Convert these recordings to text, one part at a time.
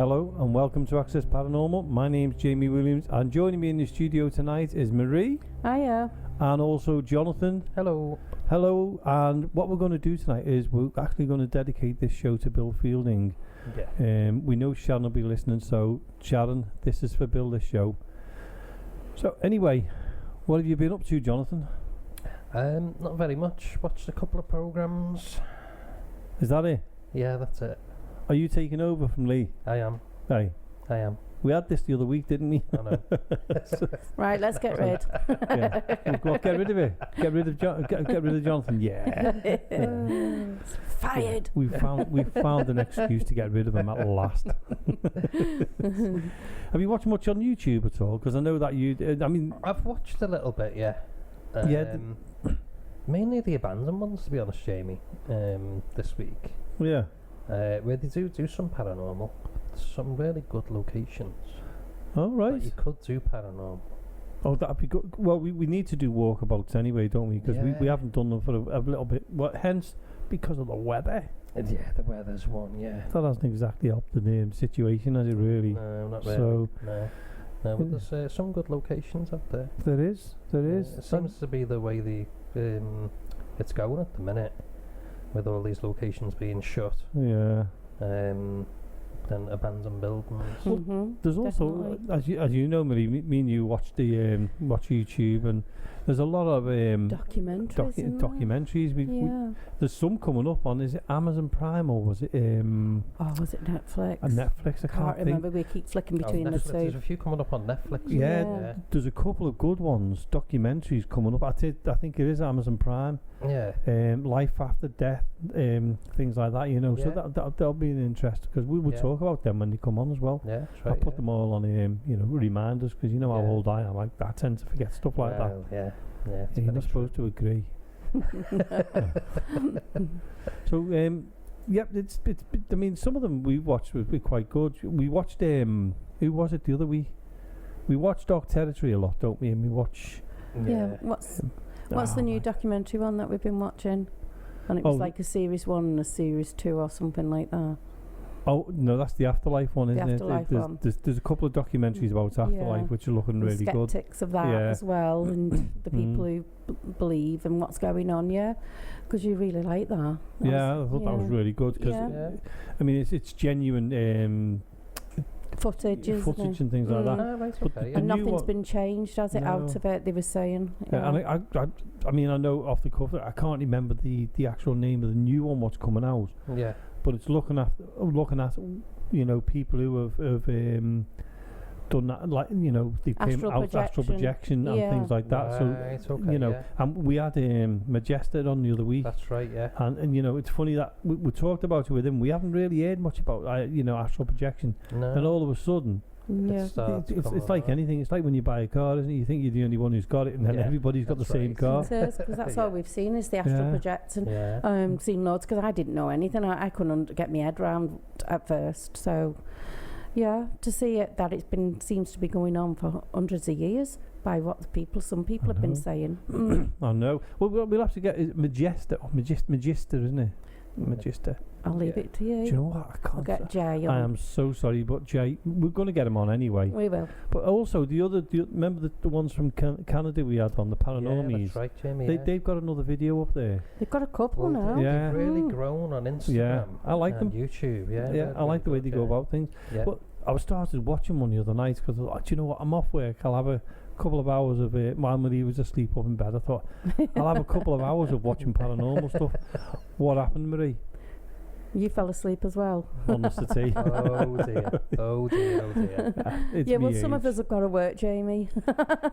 Hello and welcome to Axiom Paranormal. My name's Jamie Williams and joining me in the studio tonight is Marie. Hiya. And also Jonathan. Hello. Hello, and what we're going to do tonight is we're actually going to dedicate this show to Bill Fielding. Yeah. We know Sharon will be listening, so Sharon, this is for Bill, this show. So anyway, what have you been up to, Jonathan? Not very much. Watched a couple of programs. Is that it? Yeah, that's it. Are you taking over from Lee? I am. Hey. I am. We had this the other week, didn't we? I know. Right, let's get rid. Yeah. Well, get rid of it. Get rid of Jonathan. Yeah. Fired. We found an excuse to get rid of him at last. Have you watched much on YouTube at all? Because I know that you. I've watched a little bit. Yeah. Mainly the abandoned ones, to be honest, Jamie. This week. Yeah. Where they do some paranormal. Some really good locations. Oh, right. That you could do paranormal. Oh, that'd be good. Well, we need to do walkabouts anyway, don't we? Because we haven't done them for a little bit. Well, hence, because of the weather. Yeah, the weather's one, yeah. That hasn't exactly helped the situation, has it really? No, not really. So, no, but there's some good locations out there. There is. It seems to be the way it's going at the minute, with all these locations being shut. Yeah. And abandoned buildings. Well, there's also, as you know, Marie, me and you watch YouTube, and there's a lot of documentaries. There's some coming up on. Is it Amazon Prime or was it? Was it Netflix? Netflix. I can't remember. We keep flicking between the two. There's a few coming up on Netflix. Yeah, there's a couple of good ones, documentaries coming up. I think it is Amazon Prime. Yeah. Life after death, things like that. You know, so that'll be an interest because we will talk about them when they come on as well. Yeah, that's right. I'll put them all on, reminders because you know how old I am. I tend to forget stuff like that. Yeah. You're not supposed to agree. So, it's. I mean, some of them we watched were quite good. We watched who was it the other week? We watched Dark Territory a lot, don't we? And we watch. Yeah. What's the new documentary one that we've been watching? And it was like a series 1 and a series 2 or something like that. Oh no, that's the Afterlife one, isn't it? There's a couple of documentaries about Afterlife which are looking really good. Skeptics of that as well, and the people who believe and what's going on. Yeah, because you really like that. I thought that was really good because I mean it's genuine. Footage and things like that. Oh, right, okay, and nothing's been changed, has it? Out of it, they were saying. Yeah, and I mean, I know off the cuff, I can't remember the actual name of the new one what's coming out. Yeah. But it's looking at people who have done that, like they came out astral projection and things like that. So and we had Majestic on the other week. That's right, yeah. And it's funny that we talked about it with him. We haven't really heard much about astral projection. No. And all of a sudden. Yeah. It's like anything. It's like when you buy a car, isn't it? You think you're the only one who's got it, and then everybody's got the same car. It is, because that's all we've seen is the astral projection. Seen loads, because I didn't know anything. I couldn't get my head around at first. So, to see it that seems to be going on for hundreds of years by what some people have been saying. I know. Well, we'll have to get Magister, isn't it? Magister. I'll leave it to you. Do you know what? I can't. I'll get Jay on. I am so sorry, but Jay, we're going to get him on anyway. We will. But also remember the ones from Canada we had on the Paranormies? Yeah, that's right, Jamie. They've got another video up there. They've got a couple now. They've really grown on Instagram. Yeah, I like them. YouTube. Yeah, I like the way they go about things. Yeah. But I started watching one the other night because I thought, do you know what? I'm off work. I'll have a couple of hours of it. My Marie was asleep up in bed. I thought I'll have a couple of hours of watching paranormal stuff. What happened, Marie? You fell asleep as well. Honest to tea. Oh dear. Well, some of us have got to work, Jamie.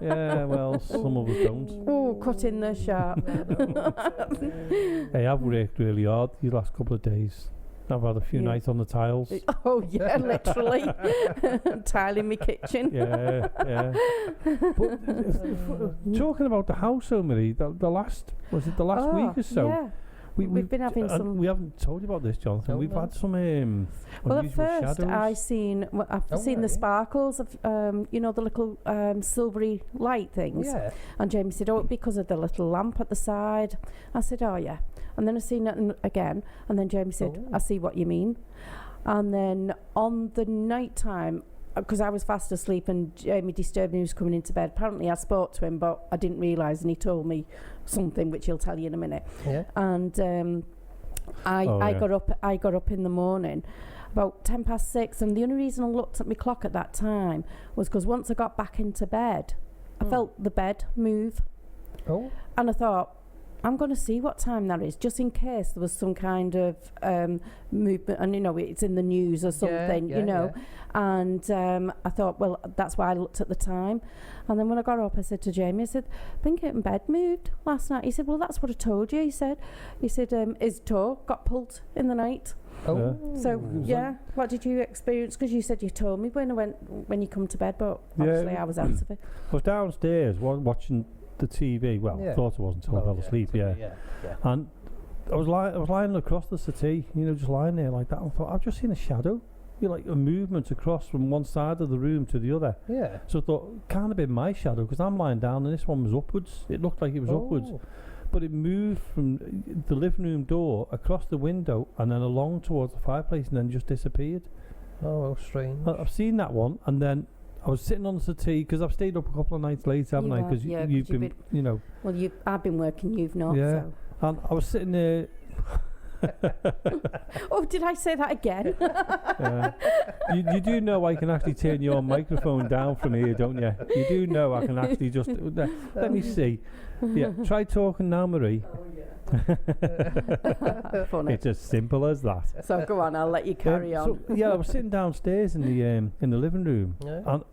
Yeah, well, some of us don't. Oh, cut in the sharp. Hey, I've worked really hard the last couple of days. I've had a few nights on the tiles. Oh yeah, literally tiling my kitchen. Yeah. But talking about the house, Marie, the last week or so. Yeah. We've been having some. We haven't told you about this, Jonathan. We've had some well, at first shadows. I've seen the sparkles of the little silvery light things. Yeah. And Jamie said, "Oh, because of the little lamp at the side." I said, "Oh yeah." And then I seen it again, and then Jamie said, "I see what you mean." And then on the night time, because I was fast asleep and Jamie disturbed me, he was coming into bed. Apparently I spoke to him, but I didn't realise, and he told me something which he'll tell you in a minute. Yeah. And I got up in the morning about 6:10, and the only reason I looked at my clock at that time was because once I got back into bed, I felt the bed move. Oh. And I thought, I'm going to see what time that is, just in case there was some kind of movement, and it's in the news or something, And I thought, well, that's why I looked at the time. And then when I got up, I said to Jamie, I said, been getting bed moved last night. He said, well, that's what I told you. He said, his toe got pulled in the night. Oh. So, what did you experience? Because you said you told me when you come to bed, but obviously I was out of it. I was downstairs watching the TV. Well, I thought it was until I fell asleep. And I was lying across the settee, just lying there like that. I thought, I've just seen a shadow, like a movement across from one side of the room to the other. Yeah. So I thought, can't have been my shadow, because I'm lying down and this one was upwards. It looked like it was upwards, but it moved from the living room door across the window and then along towards the fireplace and then just disappeared. Oh, how strange. I've seen that one, and then I was sitting on the settee because I've stayed up a couple of nights later, haven't I? Because you've been, Well, I've been working, you've not. Yeah. So. And I was sitting there. Oh, did I say that again? You do know I can actually turn your microphone down from here, don't you? You do know I can actually just. Let me see. Yeah, try talking now, Marie. Funny. It's as simple as that. So go on, I'll let you carry on. So, I was sitting downstairs in the living room, and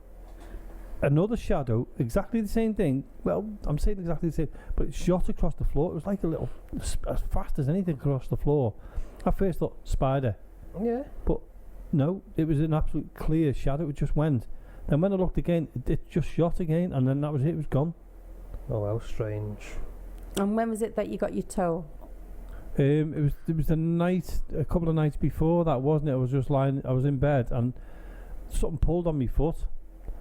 another shadow, exactly the same thing. Well, I'm saying exactly the same, but it shot across the floor. It was like a little, as fast as anything across the floor. I first thought spider. Yeah. But no, it was an absolute clear shadow. It just went. Then when I looked again, it just shot again, and then that was it. It was gone. Oh, how strange. And when was it that you got your toe? It was the night, a couple of nights before that, wasn't it? I was just lying. I was in bed, and something pulled on my foot.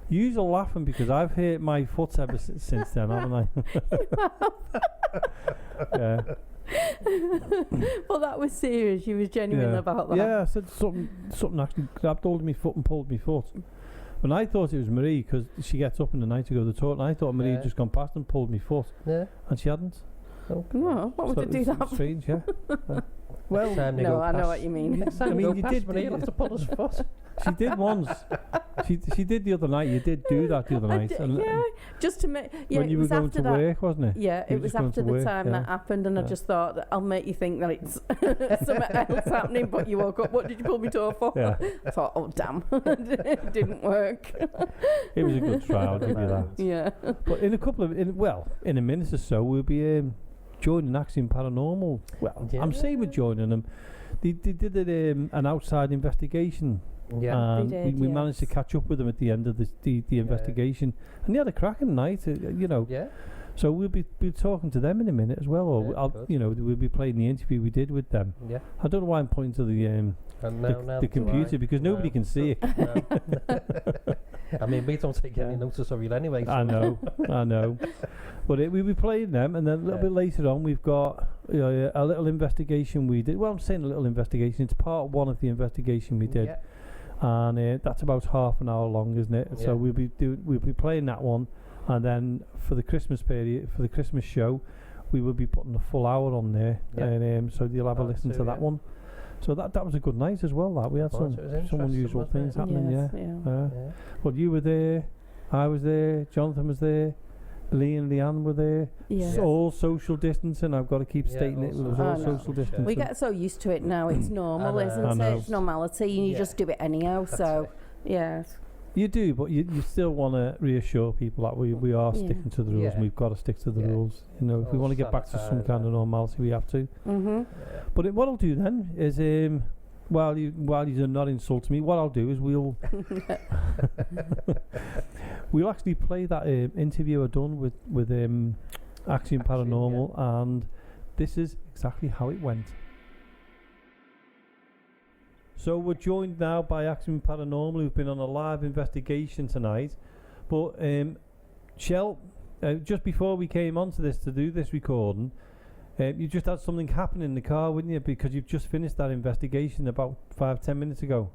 You're laughing because I've hurt my foot ever since then, haven't I? Yeah. Well, that was serious. You was genuine about that. Yeah, I said something actually grabbed hold of my foot and pulled my foot. And I thought it was Marie because she gets up in the night to go to the toilet, and I thought Marie had just gone past and pulled my foot. Yeah. And she hadn't. Okay. No, what would it do that? Strange, yeah. Well, no, I know what you mean. I mean, you did. You'll have to pull his foot. She did once. She did the other night. You did do that the other night. Yeah, just to make. Yeah, when you were going to work, wasn't it? Yeah, it was after the time that happened, and I just thought that I'll make you think that it's something else happening. But you woke up. What did you pull me toe for? Yeah. I thought, oh damn, it didn't work. It was a good try. I'll give you that. Yeah. But in a minute or so, we'll be joining Axiom Paranormal. Well, I'm saying we're joining them. They did an outside investigation. Yeah, we managed to catch up with them at the end of the investigation, and they had a cracking night. Yeah. So we'll be talking to them in a minute as well, or we'll be playing the interview we did with them. Yeah. I don't know why I'm pointing to the computer because nobody can see it. I mean, we don't take any notice of it anyway. So. I know. But we'll be playing them, and then a little bit later on, we've got a little investigation we did. Well, I'm saying a little investigation. It's part one of the investigation we did. Yeah. And that's about half an hour long, isn't it? Yeah. So we'll be playing that one, and then for the Christmas period, for the Christmas show, we will be putting a full hour on there, and so you'll have a listen to that one. So that was a good night as well. That we had some unusual things happening. Yes, Well, you were there, I was there, Jonathan was there, Lee and Leanne were there. Yeah. All social distancing. I've got to keep stating it. It was all social distancing. We get so used to it now. It's normal, isn't it? It's normality, and you just do it anyhow. So, you do, but you still want to reassure people that we are sticking to the rules, and we've got to stick to the rules. If we want to get back to some kind of normality, we have to. Mm-hmm. But what I'll do then is, while you're not insulting me, what I'll do is we'll actually play that interview I done with Axiom Paranormal, and this is exactly how it went. So we're joined now by Axiom Paranormal, who've been on a live investigation tonight. But Shell, just before we came onto this to do this recording, You just had something happen in the car, wouldn't you? Because you've just finished that investigation about 5-10 minutes ago.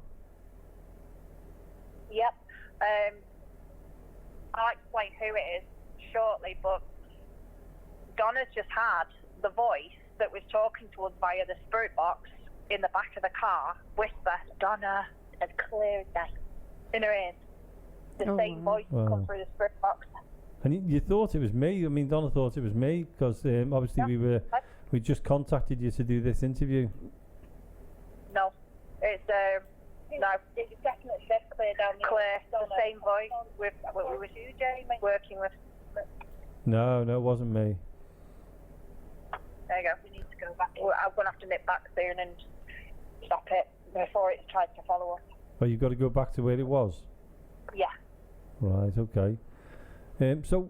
Yep. I'll explain who it is shortly, but Donna's just had the voice that was talking to us via the spirit box in the back of the car whisper, Donna, as clear as day, in her ears. The same voice come through the spirit box. And you thought it was me. I mean, Donna thought it was me because obviously we just contacted you to do this interview. No, it's no, it's definitely clear down here. Clear, the same voice with what we were working with. No, it wasn't me. There you go. We need to go back. I'm going to have to nip back soon and stop it before it tries to follow us. Well, you've got to go back to where it was? Yeah. Right, okay. So,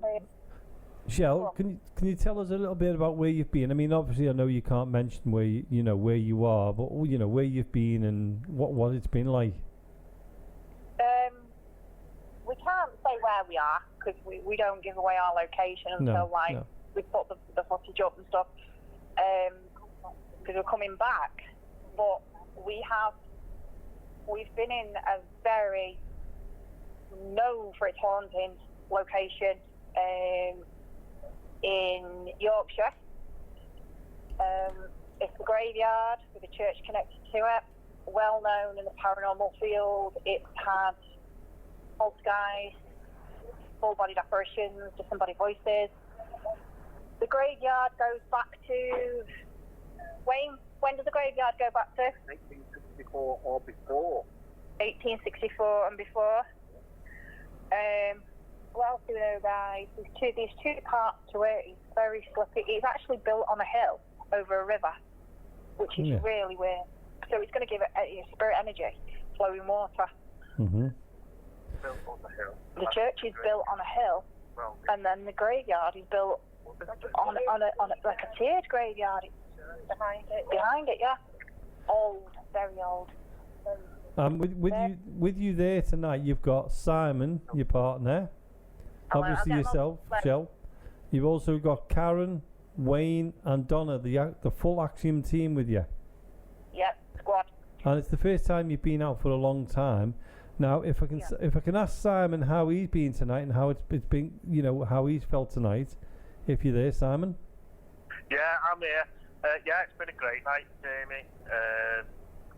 Shell, can you tell us a little bit about where you've been? I mean, obviously, I know you can't mention where where you are, but where you've been and what it's been like. We can't say where we are because we don't give away our location until we put the footage up and stuff. Because we're coming back, but we've been in a very known for its haunting location in Yorkshire. It's the graveyard with a church connected to it, well known in the paranormal field. It's had poltergeists, full-bodied apparitions, disembodied voices. The graveyard goes back to Wayne. When does the graveyard go back to? 1864 or before. 1864 and before. What else do we know, guys? There's two parts to it. It's very slippy. It's actually built on a hill over a river, which is really weird. So it's going to give it a spirit energy, flowing water. Mm-hmm. Built on the hill. The church is built on a hill, and then the graveyard is built on a like a tiered graveyard. It's behind it, yeah. Old, very old. With you there tonight, you've got Simon, your partner, obviously yourself, Shell. You've also got Karen, Wayne, and Donna, the full Axiom team with you. Yep, squad. And it's the first time you've been out for a long time. Now, if I can ask Simon how he's been tonight and how it's been, how he's felt tonight, if you're there, Simon. Yeah, I'm here. It's been a great night, Jamie.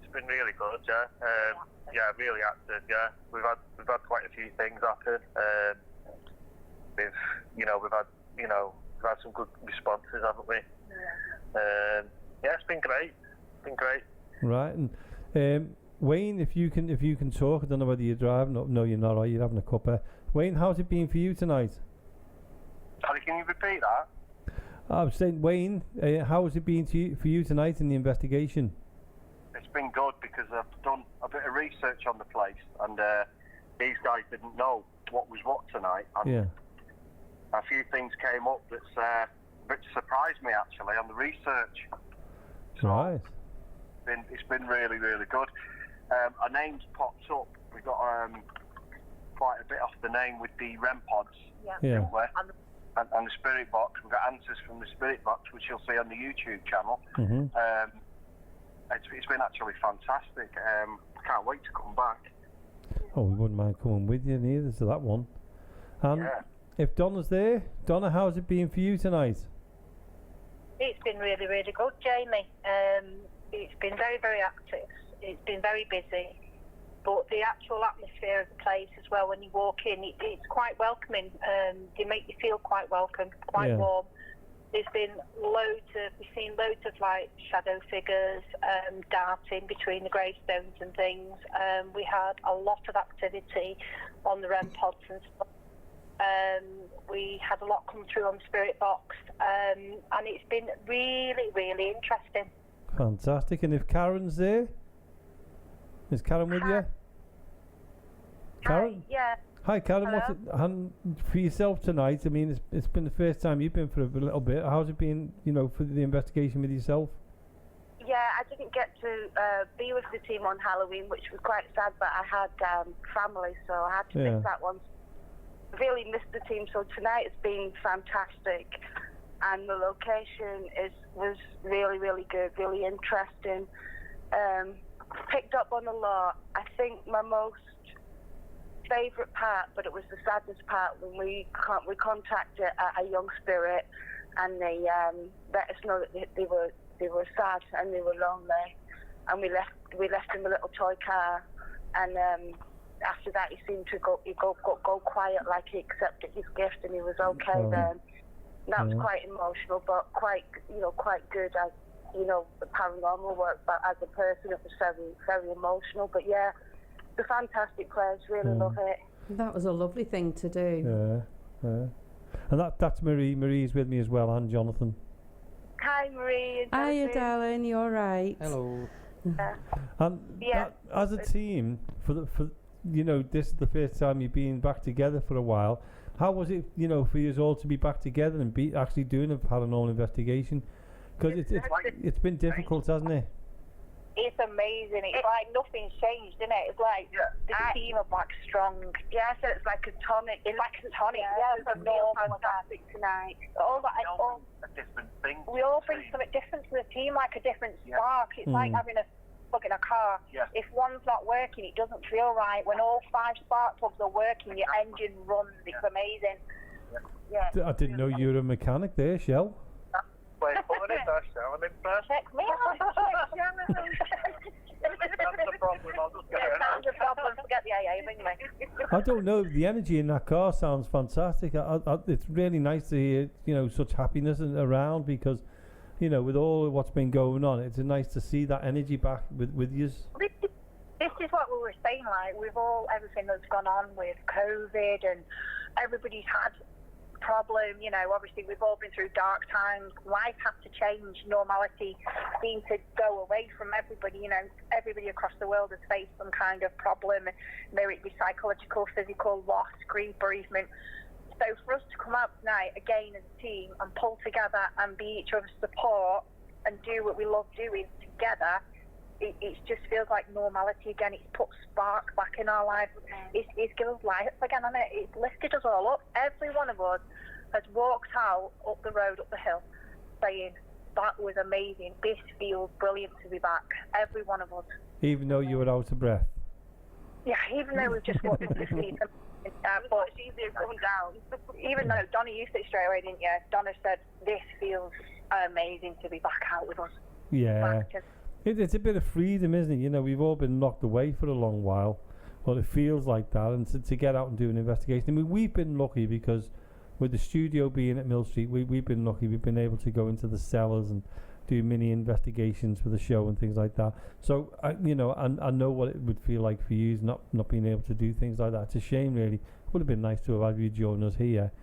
It's been really good. Really active. Yeah, we've had quite a few things happen. We've had some good responses, haven't we? It's been great. Right, and Wayne, if you can talk, I don't know whether you're driving. No, you're not. Right, you're having a cuppa. Wayne, how's it been for you tonight? Sorry, can you repeat that? I was saying, Wayne, how has it been for you tonight in the investigation? It's been good because I've done a bit of research on the place, and these guys didn't know what was what tonight. And a few things came up that's which surprised me actually on the research. So right. It's been really, really good. Our names popped up. We got quite a bit off the name with the REM pods. Yeah. And the spirit box. We've got answers from the spirit box, which you'll see on the YouTube channel. Mm-hmm. It's been actually fantastic. I can't wait to come back. Oh, we wouldn't mind coming with you neither to that one. And if Donna's there, Donna, how's it been for you tonight? It's been really, really good, Jamie. It's been very, very active. It's been very busy. But the actual atmosphere of the place as well, when you walk in, it's quite welcoming. They make you feel quite welcome, quite warm. We've seen loads of like shadow figures darting between the gravestones and things. We had a lot of activity on the REM pods and stuff. We had a lot come through on the spirit box, and it's been really, really interesting. Fantastic. And if Karen's there, is Karen with you? Karen? Hi, yeah. Hi, Karen. Hello? For yourself tonight, I mean, it's been the first time you've been for a little bit. How's it been, for the investigation with yourself? Yeah, I didn't get to be with the team on Halloween, which was quite sad, but I had family, so I had to miss that one. Really missed the team, so tonight has been fantastic. and the location was really, really good, really interesting. Picked up on a lot. I think my most favourite part, but it was the saddest part, when we contacted a young spirit, and they let us know that they were sad and they were lonely, and we left him a little toy car, and after that he seemed to go quiet, like he accepted his gift and he was okay then. And that was quite emotional, but quite good as the paranormal work, but as a person it was very, very emotional. But yeah, it's a fantastic place, really love it. That was a lovely thing to do. Yeah. And that's Marie. Marie's with me as well, and Jonathan. Hi Marie. Hiya darling, you alright? Hello. And as a team, for this is the first time you've been back together for a while. How was it, for you all to be back together and be actually doing a paranormal investigation? Because it's been difficult, hasn't it? It's amazing. It's like nothing's changed, isn't it? It's like the team are like strong. Yeah, so it's like a tonic. It's like a tonic. Yeah, it's real fantastic tonight. All a different thing. We all bring something different to the team, like a different spark. It's like having a plug in a car. Yeah. If one's not working, it doesn't feel right. When all 5 spark plugs are working, your engine runs. It's amazing. Yeah. I didn't know you were a mechanic there, Shell. Wait, what is that, Shell? I'm impressed. Check me out. That's the problem. I'll just get it out. That's the problem. Forget the AA, anyway. I don't know. The energy in that car sounds fantastic. It's really nice to hear, such happiness around, because, with all what's been going on, it's nice to see that energy back with you. This is what we were saying. Like, everything that's gone on with COVID, and everybody's had problem, obviously we've all been through dark times. Life has to change. Normality seems to go away from everybody. Everybody across the world has faced some kind of problem, whether it be psychological, physical, loss, grief, bereavement. So for us to come out tonight again as a team and pull together and be each other's support and do what we love doing together, it just feels like normality again. It's put spark back in our lives. It's given us life again, and it's lifted us all up. Every one of us has walked out up the road, up the hill, saying, that was amazing. This feels brilliant to be back. Every one of us. Even though you were out of breath? Yeah, even though we've just walked up the street. But it's easier going down. Even though Donna, you said straight away, didn't you? Donna said, this feels amazing to be back out with us. Yeah. It's a bit of freedom, isn't it? We've all been locked away for a long while. Well, it feels like that, and to get out and do an investigation. I mean, we've been lucky because with the studio being at Mill Street, we've been lucky. We've been able to go into the cellars and do mini investigations for the show and things like that. So, I know what it would feel like for you not being able to do things like that. It's a shame, really. It would have been nice to have had you join us here.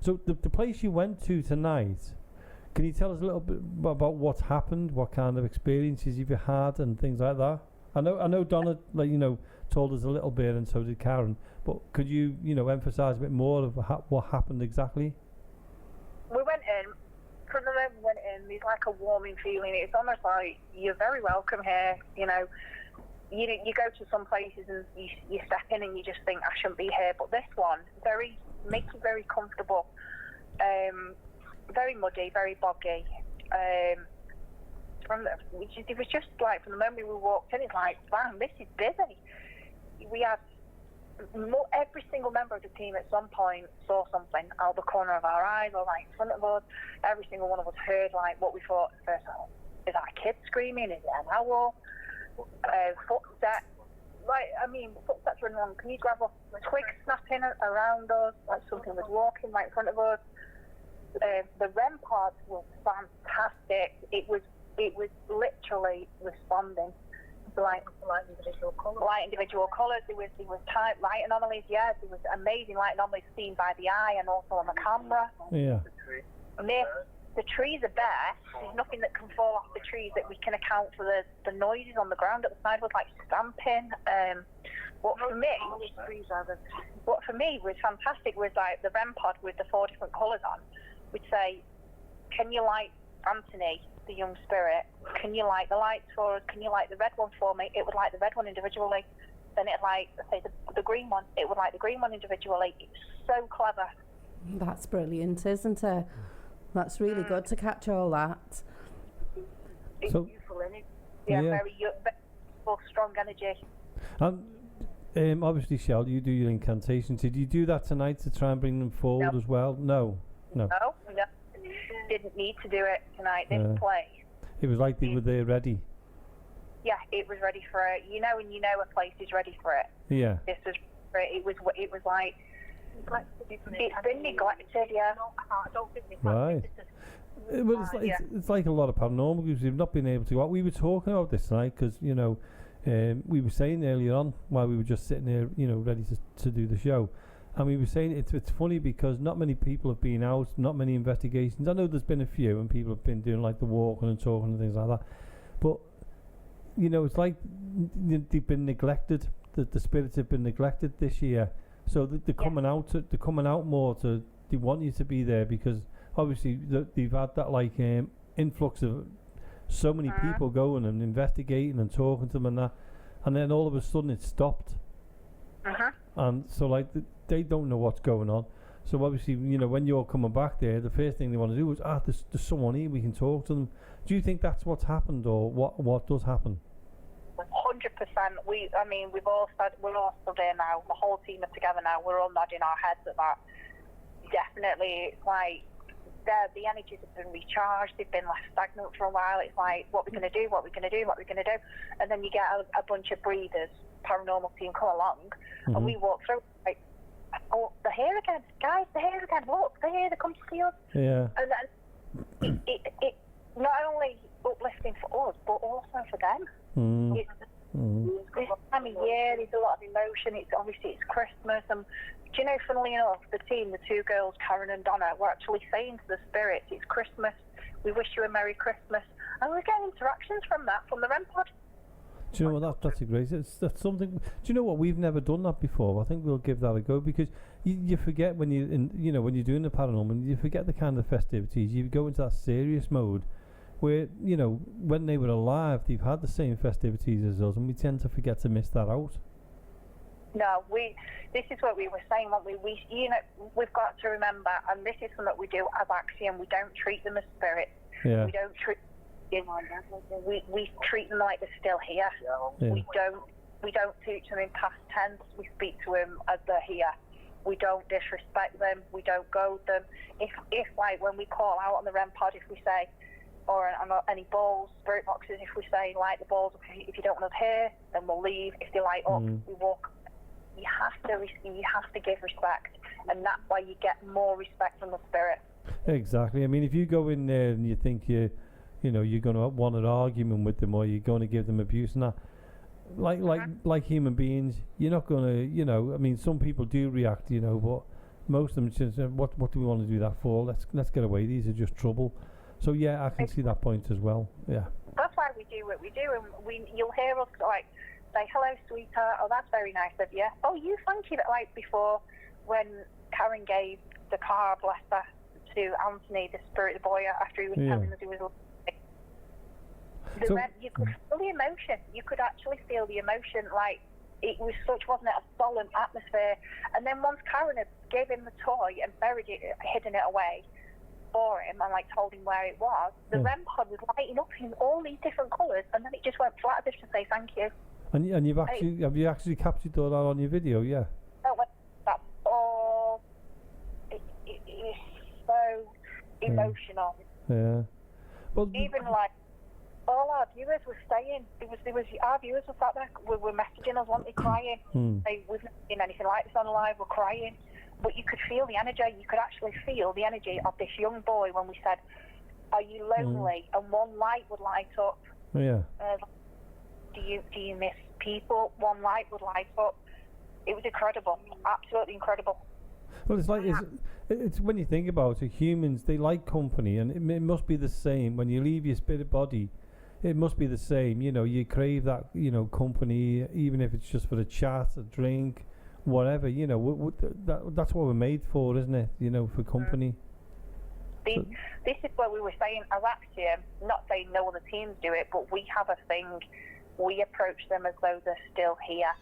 So the place you went to tonight, can you tell us a little bit about what's happened, what kind of experiences you've had and things like that? I know Donna, told us a little bit, and so did Karen, but could you, emphasise a bit more of what happened exactly? We went in, from the moment we went in, there's like a warming feeling. It's almost like you're very welcome here, You go to some places and you step in and you just think, I shouldn't be here, but this one, makes you very comfortable. Very muddy, very boggy. It was just like, from the moment we walked in, it's like, bam, this is busy. We had every single member of the team at some point saw something out the corner of our eyes or like in front of us. Every single one of us heard like what we thought at first. Is that a kid screaming? Is it an owl? Footsteps. Footsteps running along. Can you grab a twig snapping around us? Like something was walking right in front of us. The REM part was fantastic. It was literally responding. Light individual colours. There was type light anomalies. Yeah, there was amazing light anomalies seen by the eye and also on the camera. Yeah. The trees are bare. There's nothing that can fall off the trees that we can account for the noises on the ground at the side was like stamping. What for me was fantastic was like the REM pod with the 4 different colours on. We'd say, can you light Anthony, the young spirit? Can you light the lights for us? Can you light the red one for me? It would light the red one individually. Then it'd light, say, the green one. It would light the green one individually. It's so clever. That's brilliant, isn't it? That's really good to catch all that. It's So, beautiful, isn't it? Yeah, very strong energy. Obviously, Shell, you do your incantations. Did you do that tonight to try and bring them forward as well? No. No. Didn't need to do it tonight. This place. It was like they were there ready. Yeah, it was ready for it. You know, and you know a place is ready for it. Yeah. This was for it. It was like it's been neglected. Yeah. Right. Well, it's like a lot of paranormal groups. We've not been able to go out. We were talking about this tonight because, you know, we were saying earlier on while we were just sitting there, you know, ready to do the show. And we were saying it's funny because not many people have been out, not many investigations. I know there's been a few and people have been doing like the walking and talking and things like that. But, you know, it's like they've been neglected. The spirits have been neglected this year. So they're coming out. They're coming out more. They want you to be there because obviously they've had that like influx of so many people going and investigating and talking to them and that, and then all of a sudden it stopped. And so like they don't know what's going on. So obviously, you know, when you're coming back there, the first thing they want to do is there's someone here, we can talk to them. Do you think that's what's happened, or what does happen? 100%. We've all said we're all still there now. The whole team are together now. We're all nodding our heads at that. Definitely, it's like the energies have been recharged. They've been less stagnant for a while. It's like, what we're going to do, what we're going to do, what we're going to do, and then you get a bunch of breathers, paranormal team come along, and we walk through like, oh, they're here again, guys, they're here again. Look, they're here. They come to see us. Yeah. And then it not only uplifting for us, but also for them. It's this time of year, there's a lot of emotion. It's Christmas, and do you know, funnily enough, the two girls, Karen and Donna, were actually saying to the spirits, it's Christmas, we wish you a Merry Christmas, and we're getting interactions from the REM pod. Do you know what, that's a great, that's something, do you know what, we've never done that before. I think we'll give that a go, because you forget when when you're doing the paranormal, you forget the kind of festivities. You go into that serious mode where, you know, when they were alive, they've had the same festivities as us, and we tend to forget to miss that out. No, this is what we were saying, we've got to remember, and this is something we do as Axiom, we don't treat them as spirits. Yeah. We don't treat we treat them like they're still here. Yeah. We don't teach them in past tense. We speak to them as they're here. We don't disrespect them. We don't goad them. If like when we call out on the REM pod, if we say, or on any balls, spirit boxes, if we say light the balls, if you don't want us here, then we'll leave. If they light up, we walk. You have to give respect, and that's why you get more respect from the spirit. Exactly. I mean, if you go in there and you think you're going to want an argument with them, or you're going to give them abuse and that, like human beings, you're not going to, I mean, some people do react, but most of them just, what do we want to do that for? Let's get away. These are just trouble. So yeah, I can see that point as well. Yeah. That's why we do what we do, and you'll hear us like say, "Hello, sweetheart." Oh, that's very nice of you. Oh, you thank you. Like before, when Karen gave the car, bless her, to Anthony, the spirit boy, after he was telling us he was. You could feel the emotion. You could actually feel the emotion. Like it was wasn't it a solemn atmosphere? And then once Karen had gave him the toy and buried it, hidden it away for him, and like told him where it was, the REM pod was lighting up in all these different colours, and then it just went flat as if to say thank you. And have you actually captured all that on your video? Yeah. That's all. It is so emotional. Yeah. Well, even like all our viewers were saying, our viewers were sat there, were messaging us, weren't they, crying? We've never seen anything like this on live. We're crying. But you could feel the energy. You could actually feel the energy of this young boy when we said, "Are you lonely?" And one light would light up. Yeah. Do you miss people? One light would light up. It was incredible, absolutely incredible. Well, it's like it's when you think about it, humans, they like company, and it must be the same when you leave your spirit body. It must be the same. You crave that company, even if it's just for a chat, a drink, whatever. That's what we're made for, isn't it? For company. This is what we were saying as Axiom. Not saying no other teams do it, but we have a thing. We approach them as though they're still here.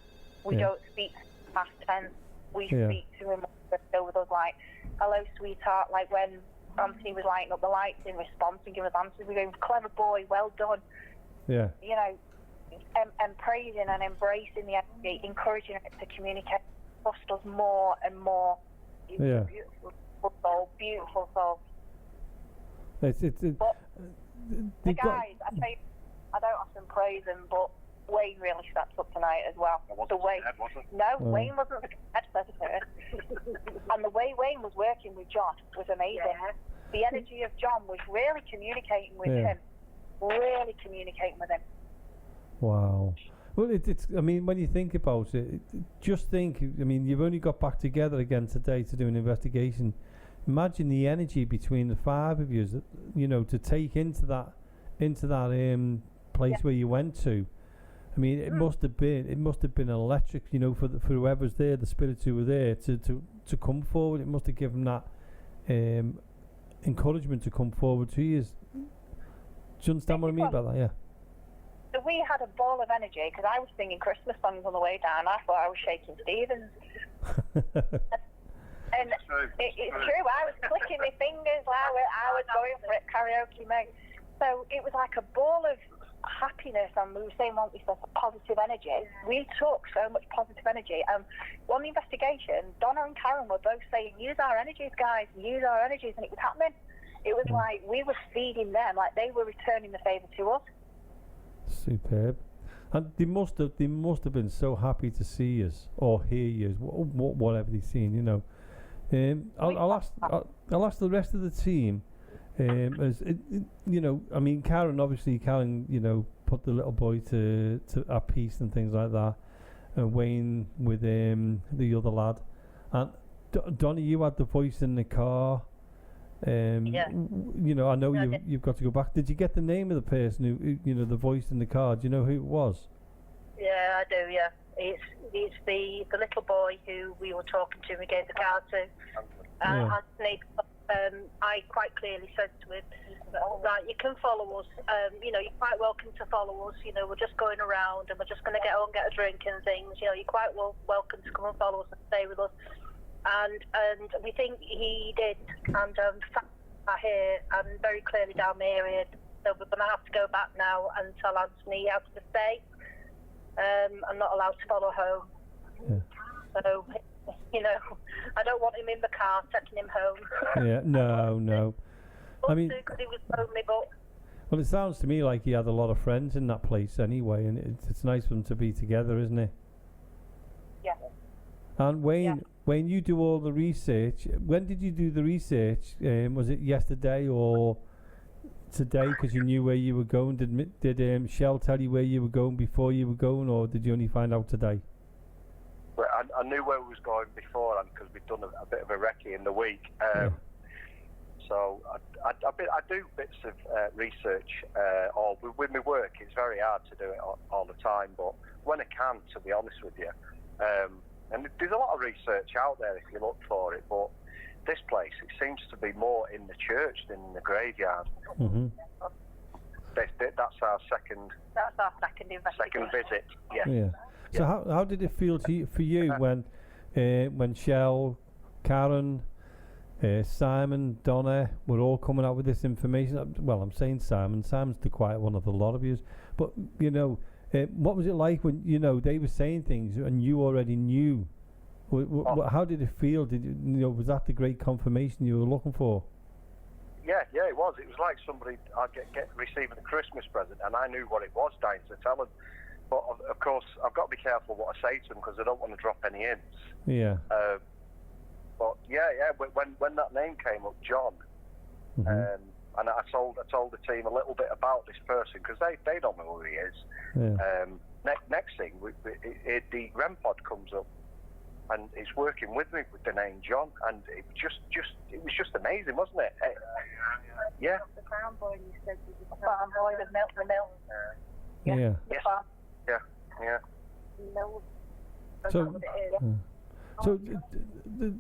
We don't speak past tense. We speak to them as they're still with us, like, "Hello, sweetheart." Like when Anthony was lighting up the lights in response and giving us answers. We were going, clever boy, well done. Yeah. You know, and praising and embracing the energy, encouraging it to communicate, trust us more and more. It's a beautiful soul. But the guys, I tell you, I don't often praise them, but Wayne really stepped up tonight as well. Wayne wasn't the head and the way Wayne was working with John was amazing. Yeah. The energy of John was really communicating with him. Really communicating with him. Wow. Well, it's. I mean, when you think about it, just think. I mean, you've only got back together again today to do an investigation. Imagine the energy between the five of you. You know, to take into that place where you went to. I mean, it must have been electric. You know, for whoever's there, the spirits who were there to come forward. It must have given that encouragement to come forward to you. Do you understand what I mean by that? Yeah. So we had a ball of energy because I was singing Christmas songs on the way down. I thought I was shaking Stevens. And it's true. I was clicking my fingers. I was going for it, karaoke mate. So it was like a ball of happiness, and we were saying, weren't we, positive energy. We took so much positive energy. On the investigation, Donna and Karen were both saying, use our energies, guys, use our energies, and it was happening. It was like we were feeding them, like they were returning the favour to us. Superb. And they must have been so happy to see us or hear you, whatever they've seen, you know. I'll ask the rest of the team. You know, I mean, Karen, you know, put the little boy to at peace and things like that. And Wayne with the other lad. And Donnie, you had the voice in the car. You know, I know you've got to go back. Did you get the name of the person who, you know, the voice in the car? Do you know who it was? Yeah, I do. Yeah, it's the little boy who we were talking to. We gave the car to. Anthony. I quite clearly said to him, right, you can follow us. You know, you're quite welcome to follow us. You know, we're just going around and we're just going to get home, get a drink and things. You know, you're quite welcome to come and follow us and stay with us. And we think he did. And I hear and very clearly down the area, so we're going to have to go back now and tell Anthony he has to stay. I'm not allowed to follow home. Yeah. So, you know, I don't want him in the car taking him home. Yeah, no. I mean, because he was lonely, but. Well, it sounds to me like he had a lot of friends in that place anyway, and it's nice for them to be together, isn't it? Yeah. And Wayne, you do all the research. When did you do the research? Was it yesterday or today? Because you knew where you were going. Did Shell tell you where you were going before you were going, or did you only find out today? Well, I knew where we was going beforehand because we'd done a bit of a recce in the week. So I do bits of research, or with my work. It's very hard to do it all the time, but when I can, to be honest with you. And there's a lot of research out there if you look for it, but this place, it seems to be more in the church than in the graveyard. Mm-hmm. That's our second visit. Yeah. So how did it feel for you when Shell, Karen, Simon, Donna were all coming out with this information? Well, I'm saying Simon's the quiet one of the lot of you, but you know, what was it like when, you know, they were saying things and you already knew? How did it feel? Was that the great confirmation you were looking for? Yeah, it was. It was like somebody receiving a Christmas present, and I knew what it was, dying to tell them. But of course, I've got to be careful what I say to them because I don't want to drop any hints. Yeah. But when that name came up, John, and I told the team a little bit about this person because they don't know who he is. Yeah. Next thing, the REM pod comes up, and it's working with me with the name John, and it was just amazing, wasn't it? Yeah. The Crown Boy, you said, the Farm Boy with Milk the Mill. Yeah. Yeah. No. So,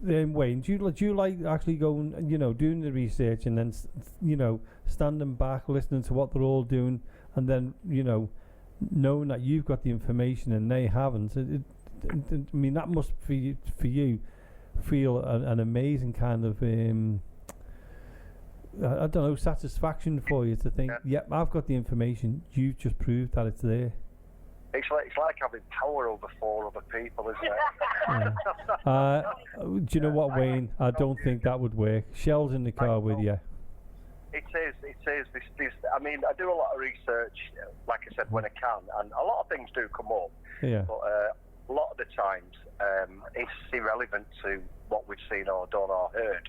Wayne, do you like actually going, you know, doing the research and then, you know, standing back, listening to what they're all doing, and then, you know, knowing that you've got the information and they haven't? I mean, that must for you feel an amazing kind of I don't know, satisfaction for you to think, yep, I've got the information. You've just proved that it's there. It's like having power over 4 other people, isn't it? Do you know what, Wayne? I don't think that would work. Shell's in the car with you. It is. I mean, I do a lot of research, like I said, when I can, and a lot of things do come up. Yeah. But a lot of the times, it's irrelevant to what we've seen or done or heard.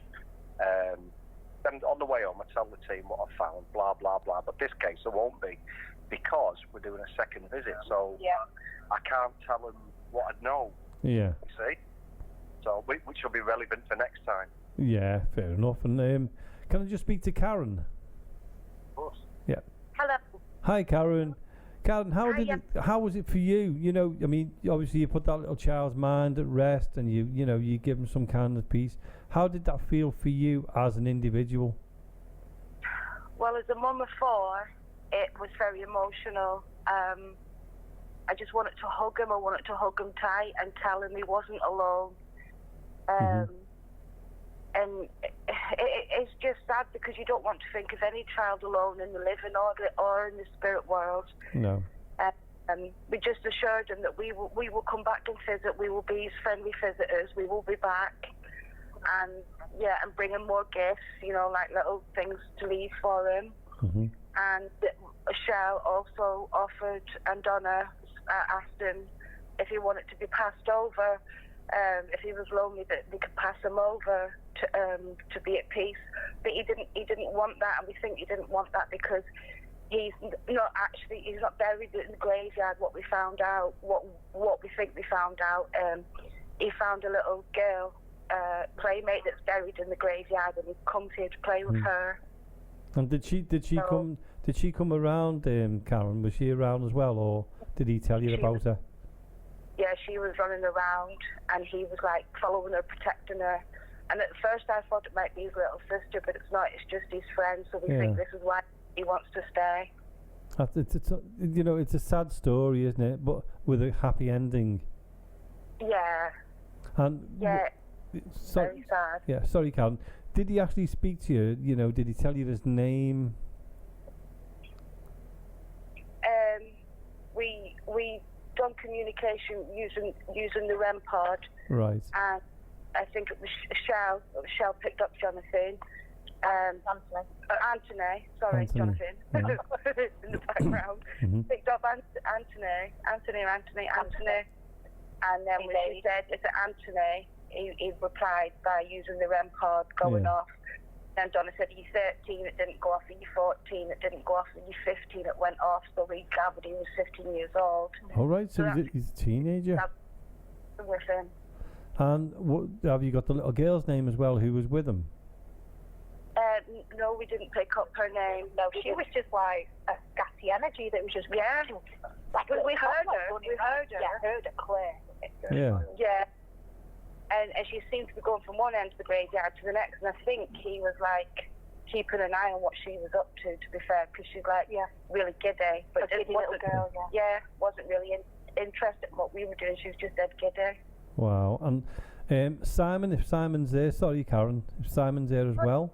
And on the way home, I tell the team what I found, blah blah blah. But this case, there won't be, because we're doing a second visit. So I can't tell them what I know. Yeah. You see. So which will be relevant for next time. Yeah, fair enough. And can I just speak to Karen? Of course. Yeah. Hello. Hi, Karen. Karen, how was it for you? You know, I mean, obviously you put that little child's mind at rest, and you give him some kind of peace. How did that feel for you as an individual? Well, as a mum of 4, it was very emotional. I just wanted to hug him. I wanted to hug him tight and tell him he wasn't alone. And it's just sad, because you don't want to think of any child alone in the living or in the spirit world. No. We just assured him that we will come back and visit. We will be his friendly visitors. We will be back, and bring him more gifts. You know, like little things to leave for him. And Shell also offered, and Donna asked him if he wanted to be passed over. If he was lonely, that we could pass him over to be at peace. But he didn't want that, and we think he didn't want that because he's not buried in the graveyard. What we found out, what we think we found out, he found a little girl playmate that's buried in the graveyard, and he comes here to play with her. And did she come around, Karen? Was she around as well, or did he tell you about her? Yeah, she was running around, and he was like following her, protecting her. And at first I thought it might be his little sister, but it's not. It's just his friend. So we think this is why he wants to stay. It's a sad story, isn't it? But with a happy ending. Yeah. And very sad. Yeah, sorry, Karen. Did he actually speak to you? You know, did he tell you his name? We done communication using the REM pod. Right. And I think it was Shell picked up Jonathan. Anthony. Sorry, Jonathan. In the background. Picked up Anthony. And then when she said, "Is it Anthony?" he replied by using the REM pod going off. Then Donna said, "Are you 13? It didn't go off. Are you 14? It didn't go off. Are you 15? It went off." So we gathered he was 15 years old. All right, so he's a teenager. With him. And have you got the little girl's name as well who was with him? No, we didn't pick up her name. No, she was just like a scatty energy that was just... Yeah. Like we heard her. Yeah, heard her clear. Yeah. And she seemed to be going from one end of the graveyard to the next, and I think he was like keeping an eye on what she was up to be fair, because she's like really giddy, but a giddy little girl. Wasn't really interested in what we were doing. She was just dead giddy. Wow. And Simon, if Simon's there, sorry Karen, if Simon's there as well.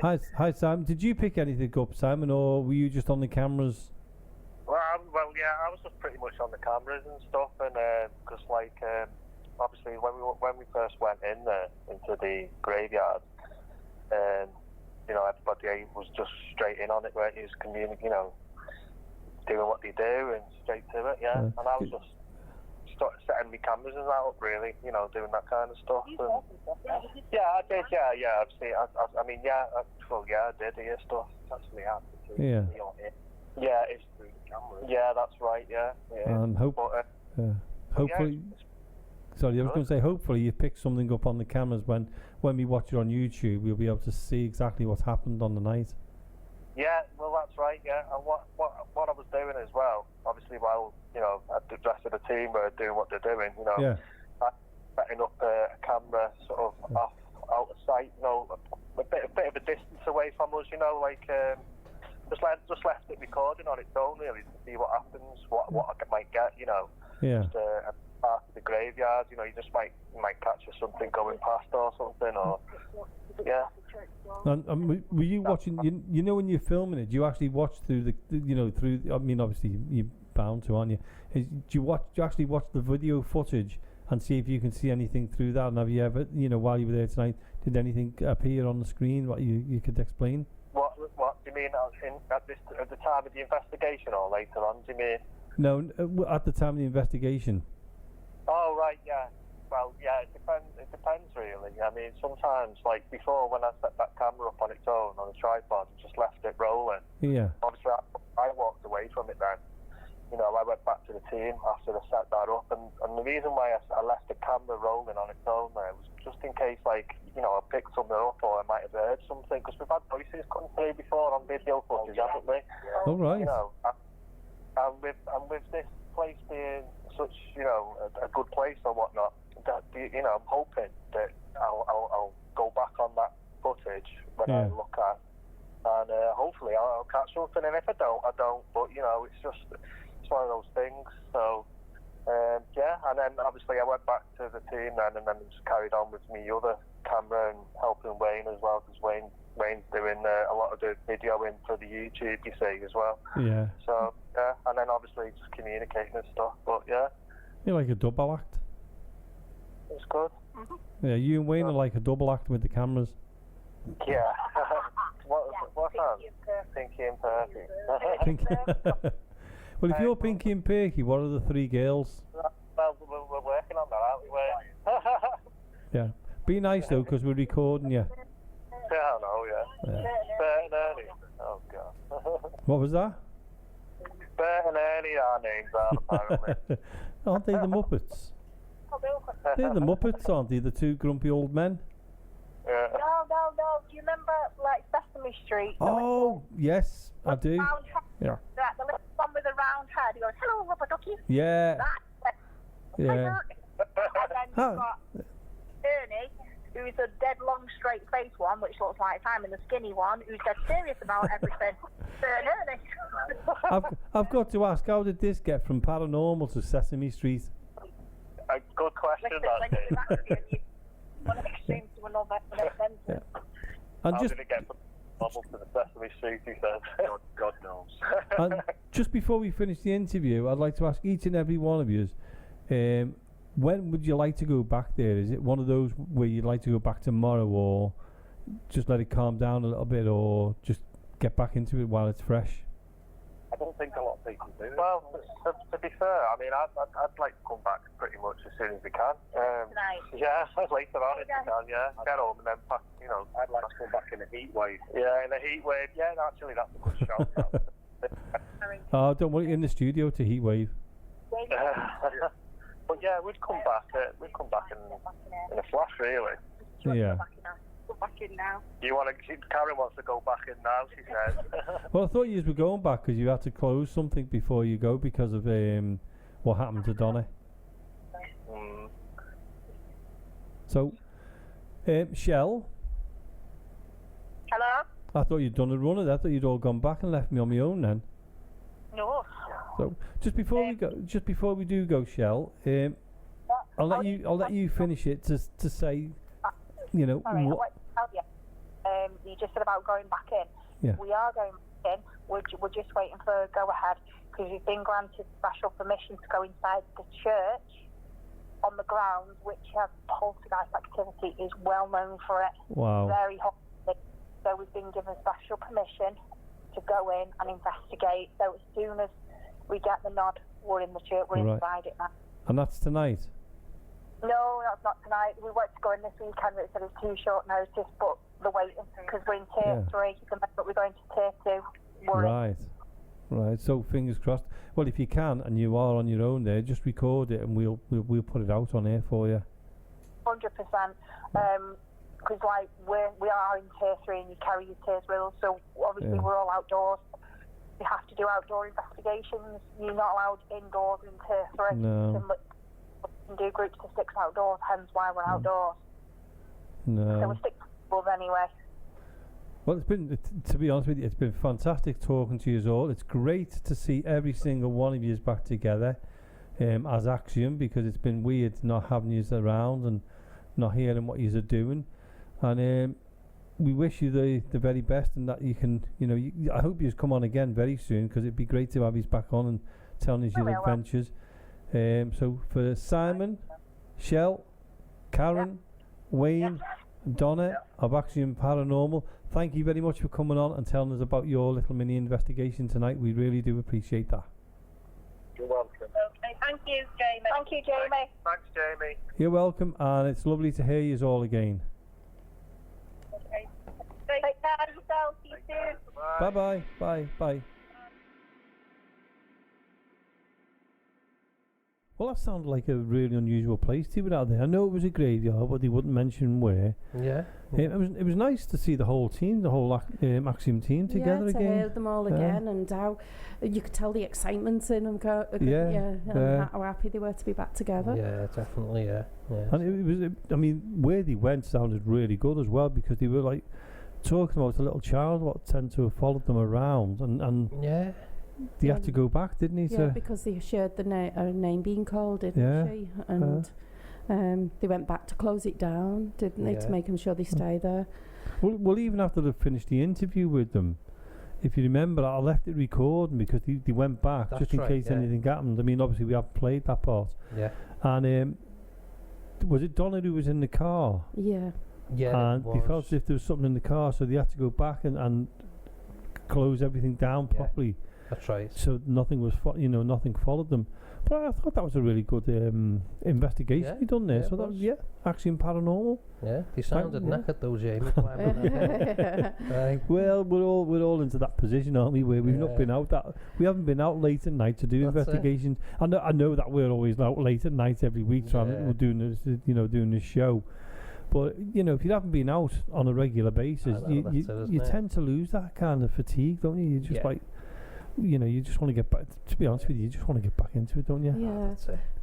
Hi Simon, did you pick anything up, Simon, or were you just on the cameras? Well, I was just pretty much on the cameras and stuff, and because obviously when we first went in there into the graveyard, everybody was just straight in on it, weren't you? Just doing what they do and straight to it, and I was just setting my cameras and that up, really, doing that kind of stuff. And I did, obviously, I did hear stuff. Actually happened. It's through the camera. Yeah, that's right. Yeah. And hopefully. Sorry, I was going to say, hopefully you pick something up on the cameras when we watch it on YouTube. We'll be able to see exactly what happened on the night. Yeah, well, that's right. Yeah, and what I was doing as well, obviously, while the rest of the team were doing what they're doing, setting up a camera sort of out of sight, a bit of a distance away from us, just left it recording on its own, really, to see what happens, what I might get, just part of the graveyard, you just might catch something going past or something, or And were you watching? You know, when you're filming it, do you actually watch through through? I mean, obviously you're bound to, aren't you? Do you actually watch the video footage and see if you can see anything through that? And have you ever, while you were there tonight, did anything appear on the screen? What you could explain? What do you mean at the time of the investigation or later on? Do you mean? No, at the time of the investigation. Oh right, yeah. Well, yeah, it depends really. I mean, sometimes, like before, when I set that camera up on its own on a tripod and just left it rolling. Yeah. Obviously, I walked away from it then. I went back to the team after I set that up, and the reason why I left the camera rolling on its own there was just in case, I picked something up or I might have heard something, because we've had voices come through before on video footage, haven't we? Oh right. And with this place being such, a good place or whatnot, that I'm hoping that I'll go back on that footage when I look at, and hopefully I'll catch something. And if I don't, I don't. But it's one of those things. So and then obviously I went back to the team then, and then just carried on with me other camera and helping Wayne as well, because Wayne's doing a lot of the videoing for the YouTube, you see, as well. Yeah. So and then obviously just communicating and stuff. But yeah. You're like a double act. It's good. Yeah, you and Wayne are like a double act with the cameras. Yeah. What's that? Pinky and Perky. Well, if you're Pinky and Perky, what are the three girls? Well, we're working on that, aren't we, Wayne? Yeah. Be nice though, because we're recording you. Yeah, I know, yeah. Bert and Ernie. Oh, God. What was that? Bert and Ernie, our names are, apparently. Aren't they the Muppets? They're the Muppets, aren't they? The two grumpy old men? Yeah. No. Do you remember, like, Sesame Street? Oh, yes, I do. Yeah. The little one with the round head. He goes, hello, rubber ducky. Yeah. Yeah. And then you've got Ernie, who's a dead long straight face one, which looks like I'm in the skinny one, who's dead serious about everything. Ernie. I've got to ask, how did this get from Paranormal to Sesame Street? A good question, that is. One extreme to another. Yeah. And how did it get from Marvel to the Sesame Street, he said? God knows. And just before we finish the interview, I'd like to ask each and every one of you, when would you like to go back there? Is it one of those where you'd like to go back tomorrow, or just let it calm down a little bit, or just get back into it while it's fresh? I don't think a lot of people do. Well, to be fair, I mean, I'd like to come back pretty much as soon as we can. Tonight. Yeah, later on if we can, yeah. Get home and then pack, I'd like to come back in a heat wave. Yeah, in a heat wave. Yeah, actually, that's a good shout. Oh, don't worry, in the studio to heat wave. But yeah, we'd come back in a flash, really. Yeah. Go back in now. Karen wants to go back in now, she says. Well, I thought you were going back because you had to close something before you go because of what happened to Donna. So, Shell. Hello? I thought you'd done a run of that. I thought you'd all gone back and left me on my own then. No. So just before we do go, Shell, I'll let you finish it to say, Sorry, I want to tell you. You just said about going back in. Yeah. We are going back in. We're just waiting for a go-ahead because you've been granted special permission to go inside the church on the grounds, which has poltergeist activity, is well known for it. Wow. Very hot. So we've been given special permission to go in and investigate. So as soon as we get the nod, we're in the church. We're inside it now. And that's tonight? No, that's not tonight. We wanted to go in this weekend, but it said it's too short notice, but the waiting, because we're in tier 3, but we're going to tier 2. Right. So fingers crossed. Well, if you can, and you are on your own there, just record it, and we'll put it out on air for you. 100%. Because like we are in tier 3, and you carry your tiers with us, so obviously we're all outdoors. You have to do outdoor investigations. You're not allowed indoors in tier 3. No. We can do groups of 6 outdoors, hence why we're outdoors. No. So we stick to rules anyway. Well, it's been, to be honest with you, it's been fantastic talking to you all. It's great to see every single one of you back together as Axiom, because it's been weird not having you around and not hearing what you are doing. And we wish you the very best, and that you can, I hope you come on again very soon, because it'd be great to have you back on and telling us your adventures. So for Simon, Shell, Karen, Wayne, Donna of Axiom Paranormal, thank you very much for coming on and telling us about your little mini investigation tonight. We really do appreciate that. You're welcome. Okay, thank you, Jamie. Thank you, Jamie. Thanks, Jamie. You're welcome, and it's lovely to hear you all again. Okay. Take care of yourself. See you soon. Bye-bye. Bye. Well, that sounded like a really unusual place to be out there. I know it was a graveyard, but they wouldn't mention where. Yeah. It was nice to see the whole team, the whole Axiom team together again. Yeah, to hear them all again, and how you could tell the excitement in them. And how happy they were to be back together. Yeah, definitely, yeah. And where they went sounded really good as well, because they were like talking about a little child what tend to have followed them around, and yeah. They had to go back, didn't he? Yeah, because they shared the name being called, didn't she? And they went back to close it down, didn't they, to make sure they stay there. Well, even after they finished the interview with them, if you remember, I left it recording because they went back just in case anything happened. I mean, obviously we haven't played that part. Yeah. And was it Donna who was in the car? Yeah. Yeah. And they felt as if there was something in the car, so they had to go back and close everything down properly. That's right. So nothing was, nothing followed them. But I thought that was a really good investigation you done there. Yeah, so that was Axiom Paranormal. Yeah, he sounded knackered though, Jamie. Well, we're all into that position, aren't we? Where we've not been out we haven't been out late at night to do investigations. I know that we're always out late at night every week, we're doing this, doing this show. But if you haven't been out on a regular basis, you tend to lose that kind of fatigue, don't you? You just you just want to get back. To be honest with you, you just want to get back into it, don't you? Yeah.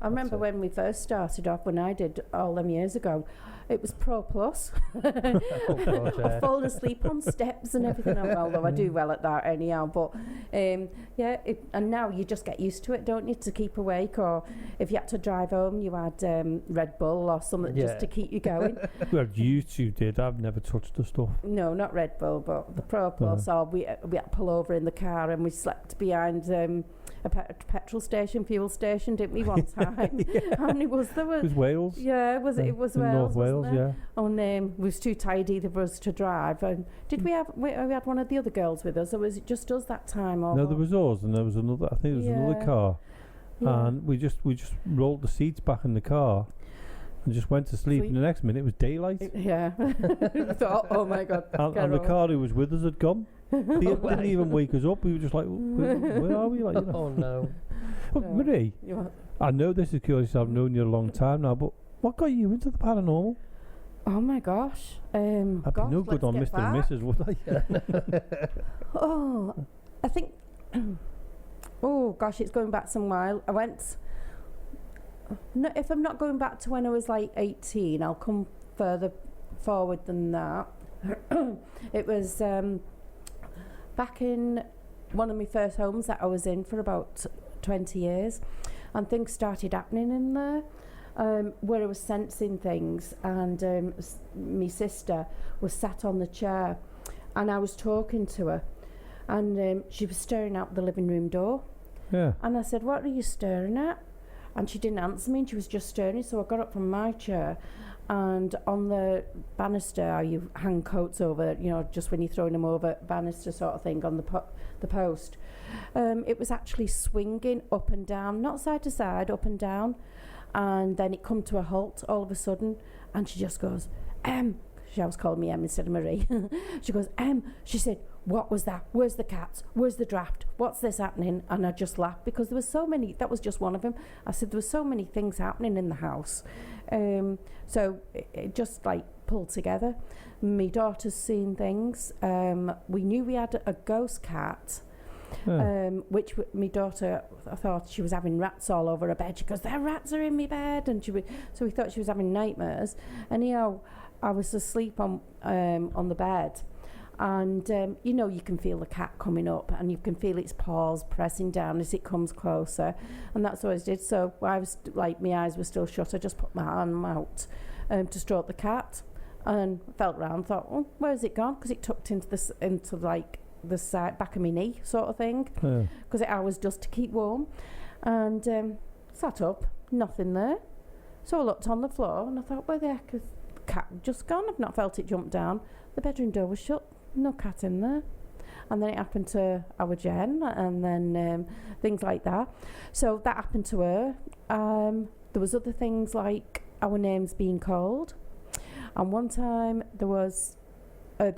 I remember when we first started off, when I did all them years ago, it was Pro Plus. I've fallen asleep on steps and everything, although I do well at that anyhow. But and now you just get used to it, don't you, to keep awake? Or if you had to drive home, you had Red Bull or something just to keep you going. Well, you two did. I've never touched the stuff. No, not Red Bull, but the Pro Plus. Or we had to pull over in the car and we slept behind a petrol station, fuel station, didn't we, one time? How many was there? It was Wales. Yeah, it was Wales, North Wales, yeah. And we was too tired either of us to drive. And did we had one of the other girls with us, or was it just us that time? Or no, there was us, and there was another. I think there was another car, and we just rolled the seats back in the car. And just went to sleep. And the next minute it was daylight. Yeah. Thought, oh my God. And the car who was with us had gone. They didn't even wake us up. We were just like, where are we? Oh no. Well, Marie, I know this is curious. I've known you a long time now, but what got you into the paranormal? Oh my gosh. I'd be no good on Mr. and Mrs., would I? I think. Oh gosh, it's going back some while. I went. No, if I'm not going back to when I was like 18, I'll come further forward than that. It was back in one of my first homes that I was in for about 20 years, and things started happening in there where I was sensing things, and my sister was sat on the chair and I was talking to her, and she was staring out the living room door. And I said, what are you staring at? And she didn't answer me, and she was just staring. So I got up from my chair, and on the banister, how you hang coats over, just when you're throwing them over, banister sort of thing on the post. It was actually swinging up and down, not side to side, up and down. And then it come to a halt all of a sudden, and she just goes, she always called me M instead of Marie. She goes, she said, what was that? Where's the cats? Where's the draft? What's this happening? And I just laughed because there was so many, that was just one of them. I said, there were so many things happening in the house. So it just like pulled together. My daughter's seen things. We knew we had a ghost cat, which my daughter, I thought she was having rats all over her bed. She goes, there rats are in my bed. And so we thought she was having nightmares. Anyhow, I was asleep on the bed. And you can feel the cat coming up, and you can feel its paws pressing down as it comes closer, and that's what I did. So I was like, my eyes were still shut. I just put my arm out to stroke the cat, and felt round, thought, oh, where's it gone? Because it tucked into the side, back of my knee sort of thing, because I was just to keep warm. And sat up, nothing there. So I looked on the floor and I thought, where the heck has the cat just gone? I've not felt it jump down. The bedroom door was shut, no cat in there. And then it happened to our Jen, and then things like that. So that happened to her. There was other things like our names being called. And one time there was the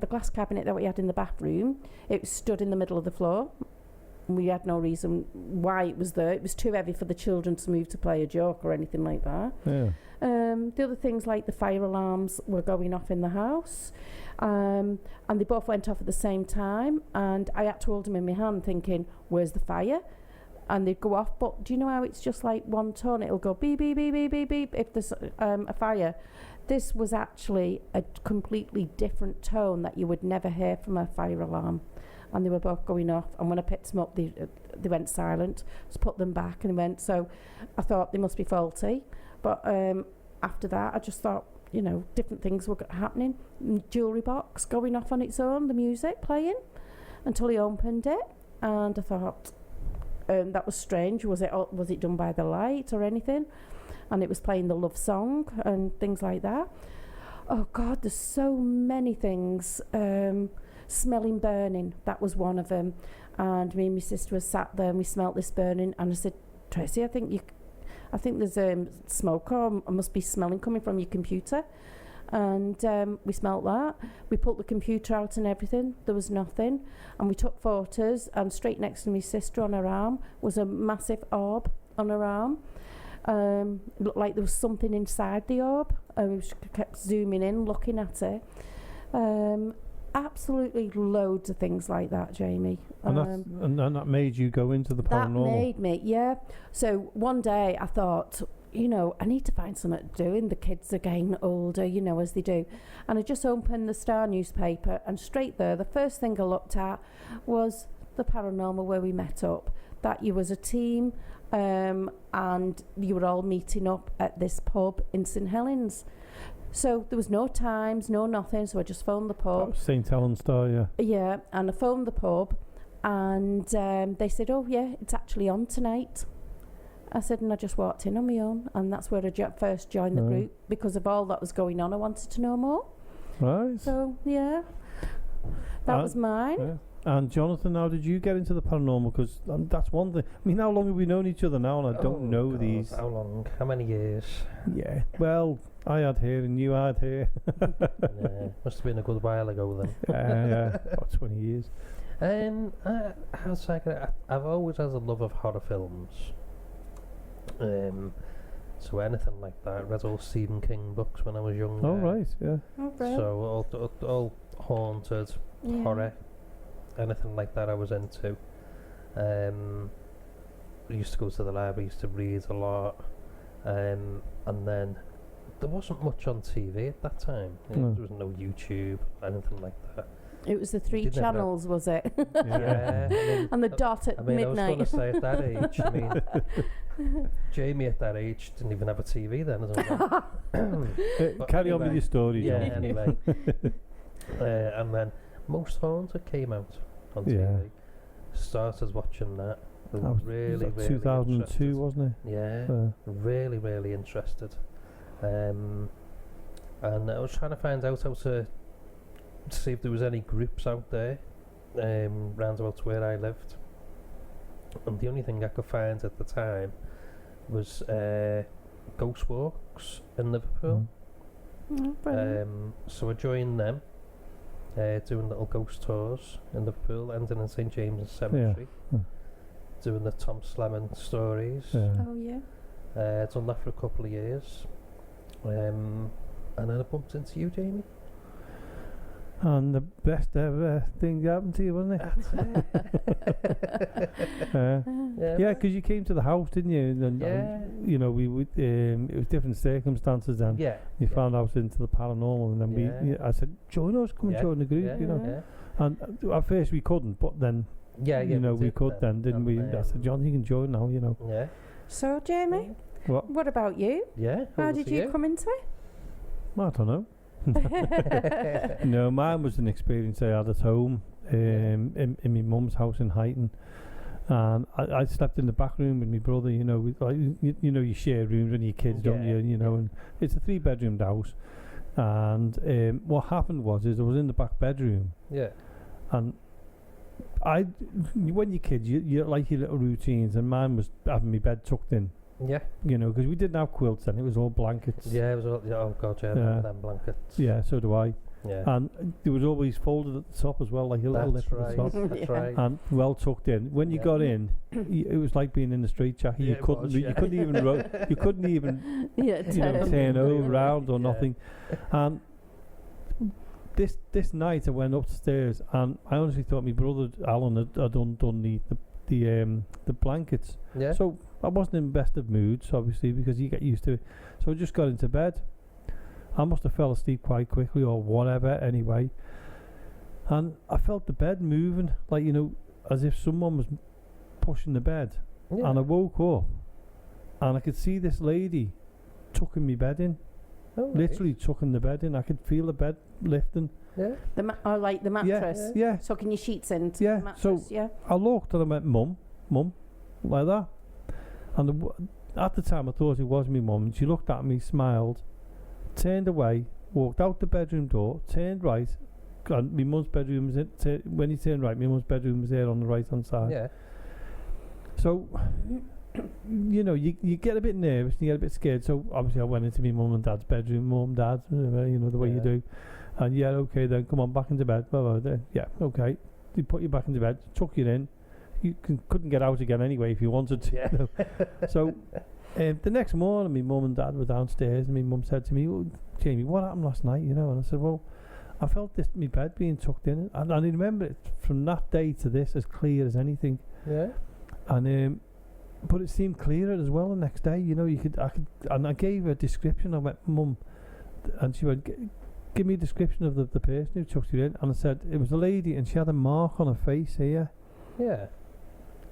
glass cabinet that we had in the bathroom. It stood in the middle of the floor. We had no reason why it was there. It was too heavy for the children to move to play a joke or anything like that. Yeah. The other things like the fire alarms were going off in the house. And they both went off at the same time. And I had to hold them in my hand thinking, where's the fire? And they'd go off. But do you know how it's just like one tone? It'll go beep, beep, beep, beep, beep, beep if there's a fire. This was actually a completely different tone that you would never hear from a fire alarm. And they were both going off, and when I picked them up they went silent. Just put them back and they went. So I thought they must be faulty, but after that I just thought, you know, different things were happening. Jewellery box going off on its own, the music playing, until he opened it, and I thought that was strange. Was it done by the light or anything? And it was playing the love song and things like that. Oh God, there's so many things. Smelling burning, that was one of them. And me and my sister was sat there and we smelt this burning, and I said, Tracy, I think there's smoke, or must be smelling coming from your computer. And we smelt that. We pulled the computer out and everything. There was nothing. And we took photos, and straight next to my sister on her arm was a massive orb on her arm. It looked like there was something inside the orb. We kept zooming in, looking at it. Absolutely loads of things like that, Jamie. And that made you go into the paranormal? That made me, yeah. So one day I thought, you know, I need to find something to do, and the kids are getting older, you know, as they do. And I just opened the Star newspaper, and straight there, the first thing I looked at was the paranormal, where we met up. That you was a team, and you were all meeting up at this pub in St Helens. So there was no times, no nothing, so I just phoned the pub. St Helens Star, yeah. Yeah, and I phoned the pub, and they said, oh yeah, it's actually on tonight. I said, and I just walked in on my own, and that's where I first joined the group, because of all that was going on. I wanted to know more. Right. So, yeah, that was mine. Yeah. And Jonathan, how did you get into the paranormal? Because that's one thing. I mean, how long have we known each other now? And I don't know God, these. How long? How many years? Yeah. Well, I had hair and you had hair. Yeah, must have been a good while ago then. Yeah, about 20 years. I've always had a love of horror films. So anything like that. I read all Stephen King books when I was younger. Oh, right, yeah. Oh, right. So all haunted, horror, anything like that I was into. I used to go to the library, used to read a lot. And then there wasn't much on TV at that time. There was no YouTube, anything like that. It was the 3 channels, was it? Yeah. And the dot at midnight. I was going to say, at that age, I mean, Jamie at that age didn't even have a TV then, as carry on with your story, yeah, John. anyway. And then Most Haunted came out on TV. Started watching that. Was really 2002, interested. wasn't it? Yeah, really, really interested. And I was trying to find out how to see if there was any groups out there round about where I lived. And the only thing I could find at the time was Ghost Walks in Liverpool. So I joined them, doing little ghost tours in Liverpool, ending in St James's Cemetery, doing the Tom Slemon stories. Oh yeah. Done that for a couple of years, and then I bumped into you, Jamie. And the best ever thing happened to you, wasn't it? Yeah, because you came to the house, didn't you? And you know, we would. It was different circumstances then. Yeah. You found out into the paranormal, and then I said, "Join us, come and join the group," you know. Yeah. And at first we couldn't, but then you know we could then, didn't we? I said, "John, you can join now," you know. Yeah. So Jamie, what about you? Yeah. How did you come into it? I don't know. No, mine was an experience I had at home, in my mum's house in Huyton. And I slept in the back room with my brother, you know, you share rooms when you're kids, don't you? You know, and it's a 3-bedroomed house. And what happened was I was in the back bedroom. Yeah. And when you're kids, you like your little routines, and mine was having my bed tucked in. Yeah. You know, because we didn't have quilts then, it was all blankets. Yeah, it was all, oh God, yeah, I remember them blankets. Yeah, so do I. Yeah. And there was always folded at the top as well, like a little lip at the top. That's right. And well tucked in. When you got in, it was like being in the straight jacket. You couldn't even you couldn't even turn over round or nothing. And this night I went upstairs, and I honestly thought my brother Alan had undone the blankets. Yeah. So I wasn't in the best of moods, obviously, because you get used to it. So I just got into bed. I must have fell asleep quite quickly or whatever, anyway. And I felt the bed moving, like, you know, as if someone was pushing the bed. Yeah. And I woke up, and I could see this lady tucking my bed in. Oh, literally tucking the bed in. I could feel the bed lifting. Yeah. Like the mattress. Yeah. Tucking your sheets into the mattress. So I looked and I went, Mum, like that. And at the time I thought it was my mum, and she looked at me, smiled, turned away, walked out the bedroom door, turned right, and my mum's bedroom was when he turned right, my mum's bedroom was there on the right hand side. Yeah. So, you know, you get a bit nervous, and you get a bit scared. So obviously I went into my mum and dad's bedroom, mum, dad, you know, the way you do. And okay, then come on, back into bed. Yeah, okay. They put you back into bed, took you in. You couldn't get out again anyway if you wanted to. Yeah. You know? So the next morning, my mum and dad were downstairs, and my mum said to me, "Oh, Jamie, what happened last night?" You know, and I said, "Well, I felt my bed being tucked in, and I remember it from that day to this as clear as anything." Yeah. And but it seemed clearer as well the next day. You know, and I gave her a description. I went, "Mum," and she went, "Give me a description of the person who tucked you in." And I said, "It was a lady, and she had a mark on her face here." Yeah.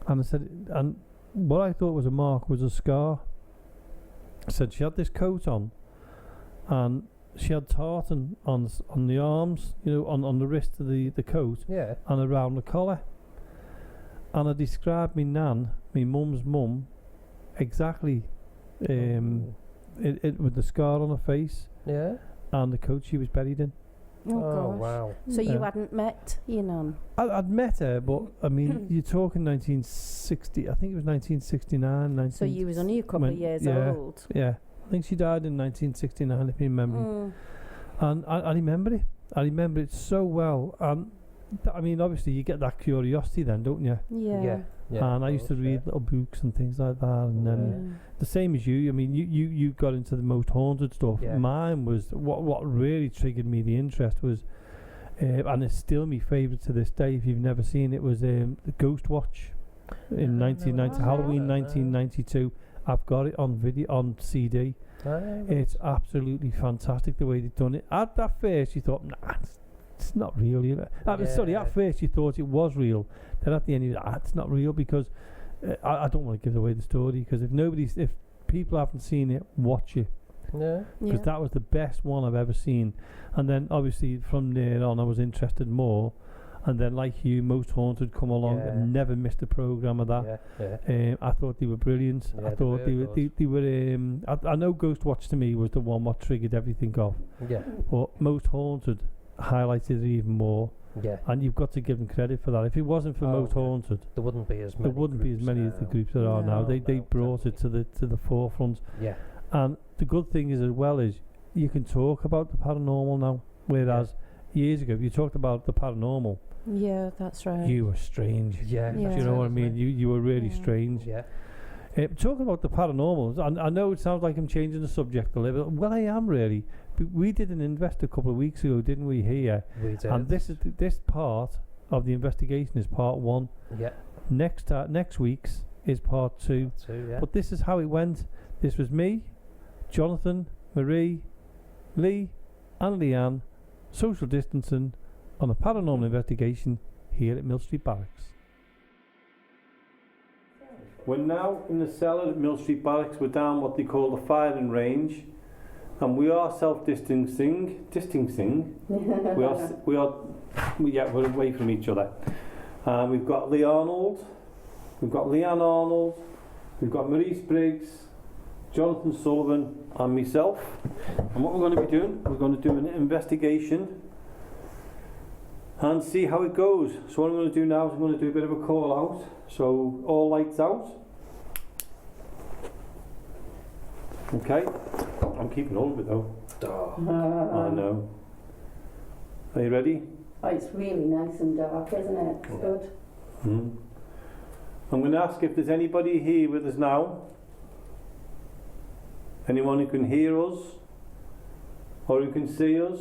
And I said, and what I thought was a mark was a scar. I said she had this coat on, and she had tartan on the arms, you know, on the wrist of the coat, and around the collar. And I described my mum's mum, exactly, it with the scar on her face, and the coat she was buried in. Oh gosh. Wow. So you hadn't met your nan? I'd met her, but I mean, you're talking 1960, I think it was 1969. So you was only a couple of years old? Yeah. I think she died in 1969, if you remember. And I remember it. I remember it so well. I mean, obviously, you get that curiosity then, don't you? Yeah. And I used to read little books and things like that, and then the same as you. I mean, you got into the most haunted stuff. Mine was what really triggered me the interest was, and it's still my favourite to this day. If you've never seen it, was the Ghost Watch in Halloween 1992. I've got it on video on CD. It's absolutely fantastic the way they've done it. At first, you thought, nah, it's not real, you know. Sorry, at first you thought it was real. Then at the end, it's not real, because I don't want to give away the story, because if people haven't seen it, watch it. Because that was the best one I've ever seen. And then obviously from there on, I was interested more. And then, like you, Most Haunted come along and never missed a program of that. I thought they were brilliant. I thought they were. I know Ghost Watch to me was the one what triggered everything off. But Most Haunted highlighted it even more. And you've got to give them credit for that. If it wasn't for Most Haunted, there wouldn't be as many as the groups there are now. They brought it to the forefront. And the good thing is as well is you can talk about the paranormal now, whereas years ago if you talked about the paranormal, that's right, you were strange. Do you know what I mean? You were really strange. Talking about the paranormal, I know it sounds like I'm changing the subject a little. Well, I am really. But we did an invest a couple of weeks ago, didn't we? Here, we did. And this part of the investigation is part 1. Next week's is part 2. But this is how it went. This was me, Jonathan, Marie, Lee, and Leanne, social distancing on a paranormal investigation here at Mill Street Barracks. We're now in the cellar at Mill Street Barracks. We're down what they call the firing range. And we are self-distancing. We're away from each other. We've got Lee Arnold, we've got Leanne Arnold, we've got Maurice Briggs, Jonathan Sullivan and myself. And what we're going to be doing, we're going to do an investigation and see how it goes. So what I'm going to do now is I'm going to do a bit of a call out. So all lights out. Okay. I'm keeping hold of it though. I know. Are you ready? Oh, it's really nice and dark, isn't it? It's good. I'm going to ask if there's anybody here with us now. Anyone who can hear us or who can see us.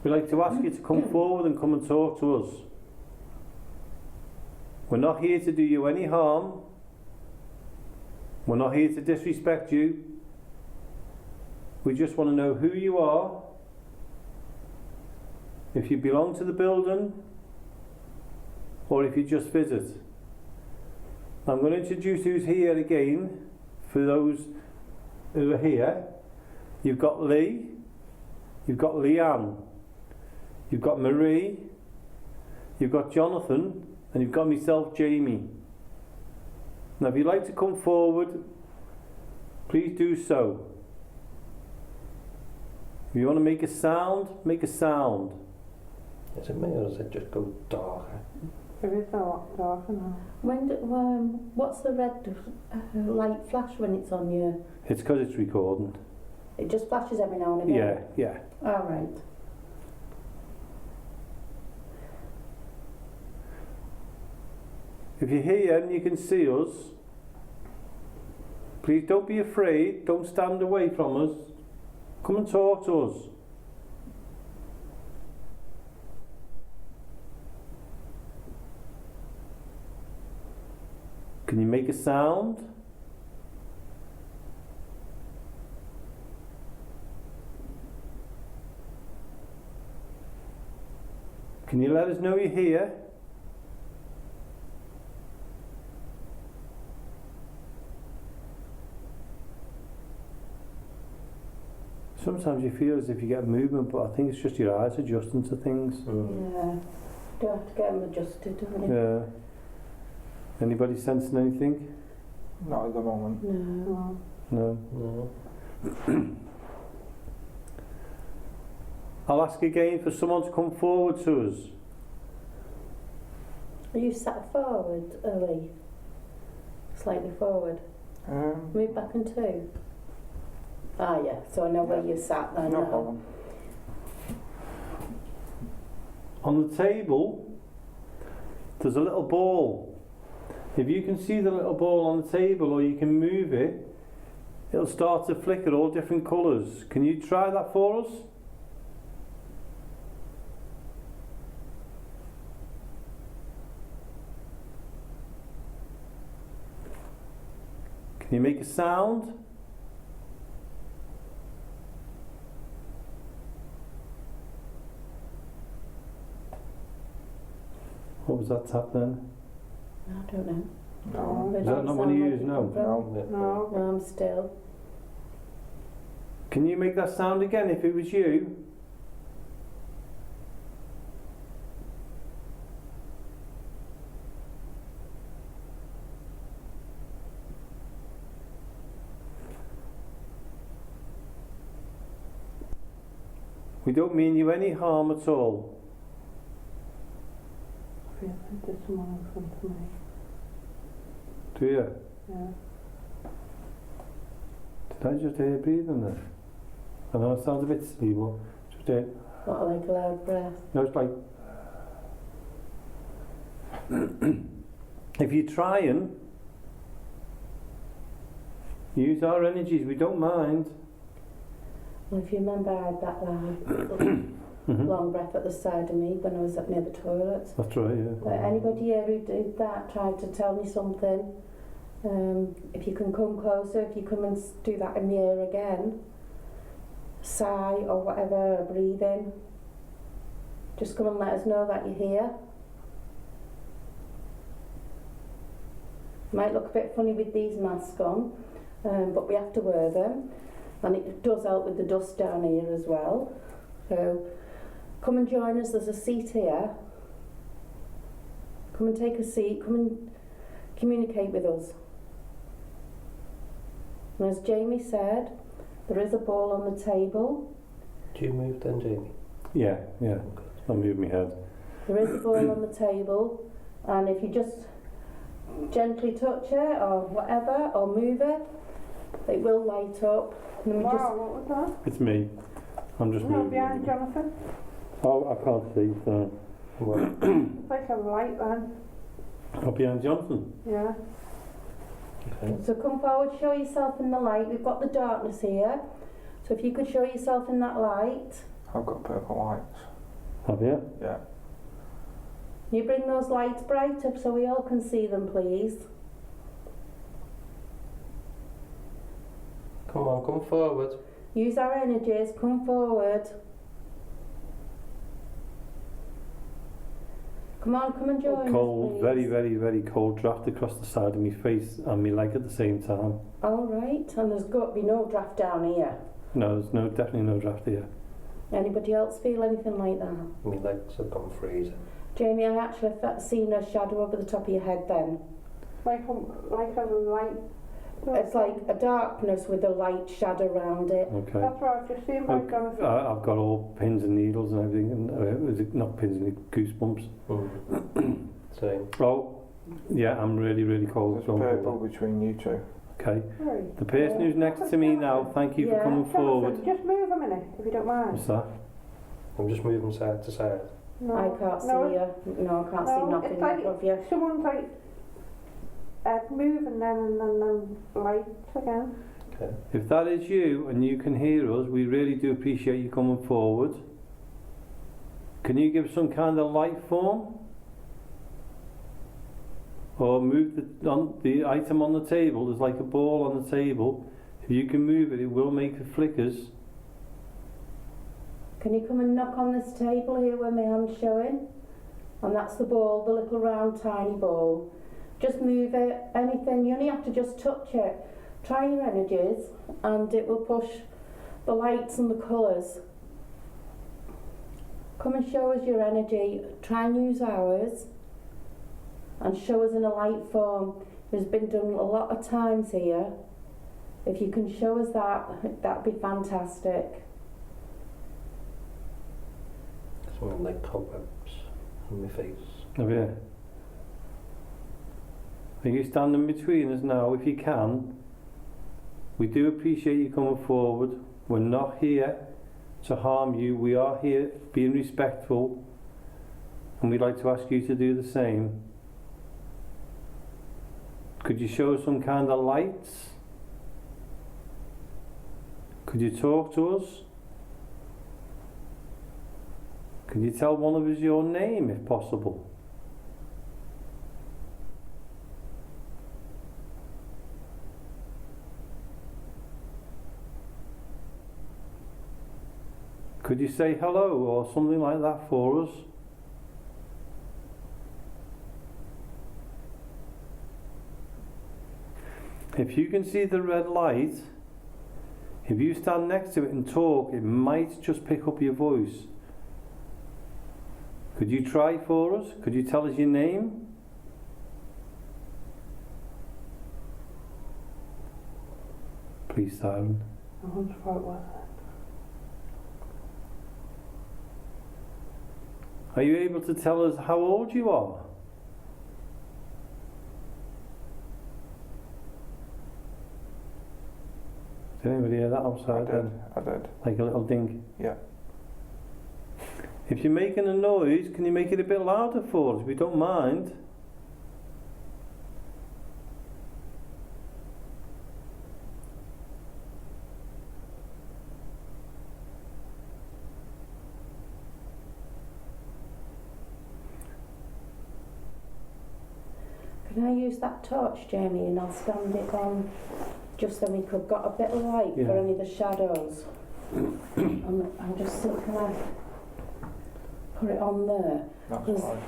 We'd like to ask you to come forward and come and talk to us. We're not here to do you any harm. We're not here to disrespect you. We just want to know who you are, if you belong to the building, or if you just visit. I'm going to introduce who's here again. For those who are here, you've got Lee, you've got Leanne, you've got Marie, you've got Jonathan, and you've got myself, Jamie. Now if you'd like to come forward, please do so. If you want to make a sound, make a sound. Is it me or does it just go darker? It is a lot darker now. What's the red light flash when it's on you? It's because it's recording. It just flashes every now and again? Yeah. All right. If you're here and you can see us, please don't be afraid, don't stand away from us. Come and talk to us. Can you make a sound? Can you let us know you're here? Sometimes you feel as if you get movement, but I think it's just your eyes adjusting to things. Yeah. Do have to get them adjusted, don't you? Yeah. Anybody sensing anything? Not at the moment. No. I'll ask again for someone to come forward to us. Are you sat forward, Lee? Slightly forward? Move back and two? Ah, yeah, so I know where you sat then. No problem. On the table, there's a little ball. If you can see the little ball on the table or you can move it, it'll start to flicker all different colours. Can you try that for us? Can you make a sound? What was that tap then? I don't know. No. Is that not one you use now? No. No, I'm still. Can you make that sound again if it was you? We don't mean you any harm at all. I feel like there's someone in front of me. Do you? Yeah. Did I just hear you breathing there? I know it sounds a bit silly, but just hear. What, like a loud breath? No, it's like. If you try and use our energies, we don't mind. Well, if you remember, I had that long breath at the side of me when I was up near the toilets. That's right, yeah. But anybody here who did that tried to tell me something. If you can come closer, if you come and do that in the ear again, sigh or whatever, or breathe in. Just come and let us know that you're here. Might look a bit funny with these masks on, but we have to wear them. and it does help with the dust down here as well. So come and join us, there's a seat here. Come and take a seat, come and communicate with us. And as Jamie said, there is a ball on the table. Do you move then, Jamie? Yeah. I'll move my head. There is a ball on the table, and if you just gently touch it or whatever, or move it, it will light up. And we Wow, what was that? It's me. I'm just No, moving. behind Jonathan. Oh, I can't see, so. It's like a light then. Oh, behind Jonathan? Yeah. Okay. So come forward, show yourself in the light. We've got the darkness here. So if you could show yourself in that light. I've got purple lights. Have you? Yeah. You bring those lights bright up so we all can see them, please. Come on, come forward. Use our energies, come forward. Come on, come and join us, Cold, please. very, very, very cold draft across the side of my face and my leg at the same time. All right, and there's got to be no draft down here. No, there's definitely no draft here. Anybody else feel anything like that? My legs have gone freezing. Jamie, I actually seen a shadow over the top of your head then. Like a light. It's like a darkness with a light shadow around it. Okay. That's what I've just seen by Jonathan. I've got all pins and needles and everything, and is it not pins and goosebumps? Same. Oh, yeah, I'm really, really cold. There's Going purple forward. between you two. Okay. Right. The person who's next to me now, thank you for Yeah. coming Jonathan, forward. just move a minute, if you don't mind. What's that? I'm just moving side to side. No. I can't see you. No, I can't see nothing it's like of you. someone's like move and then lights again. Okay. If that is you and you can hear us, we really do appreciate you coming forward. Can you give some kind of light form? Or move the item on the table. There's like a ball on the table. If you can move it, it will make the flickers. Can you come and knock on this table here where my hand's showing? And that's the ball, the little round tiny ball. Just move it, anything, you only have to just touch it. Try your energies and it will push the lights and the colours. Come and show us your energy, try and use ours and show us in a light form. It's been done a lot of times here. If you can show us that, that'd be fantastic. Something like cobwebs on my face. Have you? Are you standing between us now? If you can, we do appreciate you coming forward. We're not here to harm you. We are here being respectful, and we'd like to ask you to do the same. Could you show us some kind of lights? Could you talk to us? Could you tell one of us your name if possible? Could you say hello or something like that for us? If you can see the red light, if you stand next to it and talk, it might just pick up your voice. Could you try for us? Could you tell us your name? Please, Siren. I wonder what it was. Are you able to tell us how old you are? Did anybody hear that outside? I did. Like a little ding? Yeah. If you're making a noise, can you make it a bit louder for us? We don't mind. Can I use that torch, Jamie, and I'll stand it on just so we could got a bit of light for any of the shadows. I'm just thinking, can I put it on there? That's fine.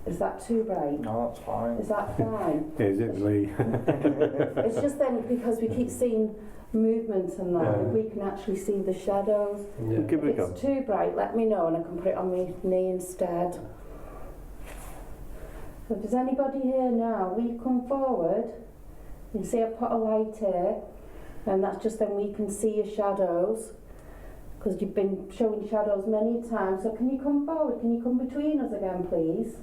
Is that too bright? No, that's fine. Is that fine? Is it, Lee? It's just then because we keep seeing movement and that, Yeah. if we can actually see the shadows. Yeah. Give it a If go. it's too bright, let me know and I can put it on my knee instead. So if there's anybody here now, will you come forward? You can see I put a light here, and that's just then we can see your shadows, because you've been showing shadows many times. So can you come forward? Can you come between us again, please?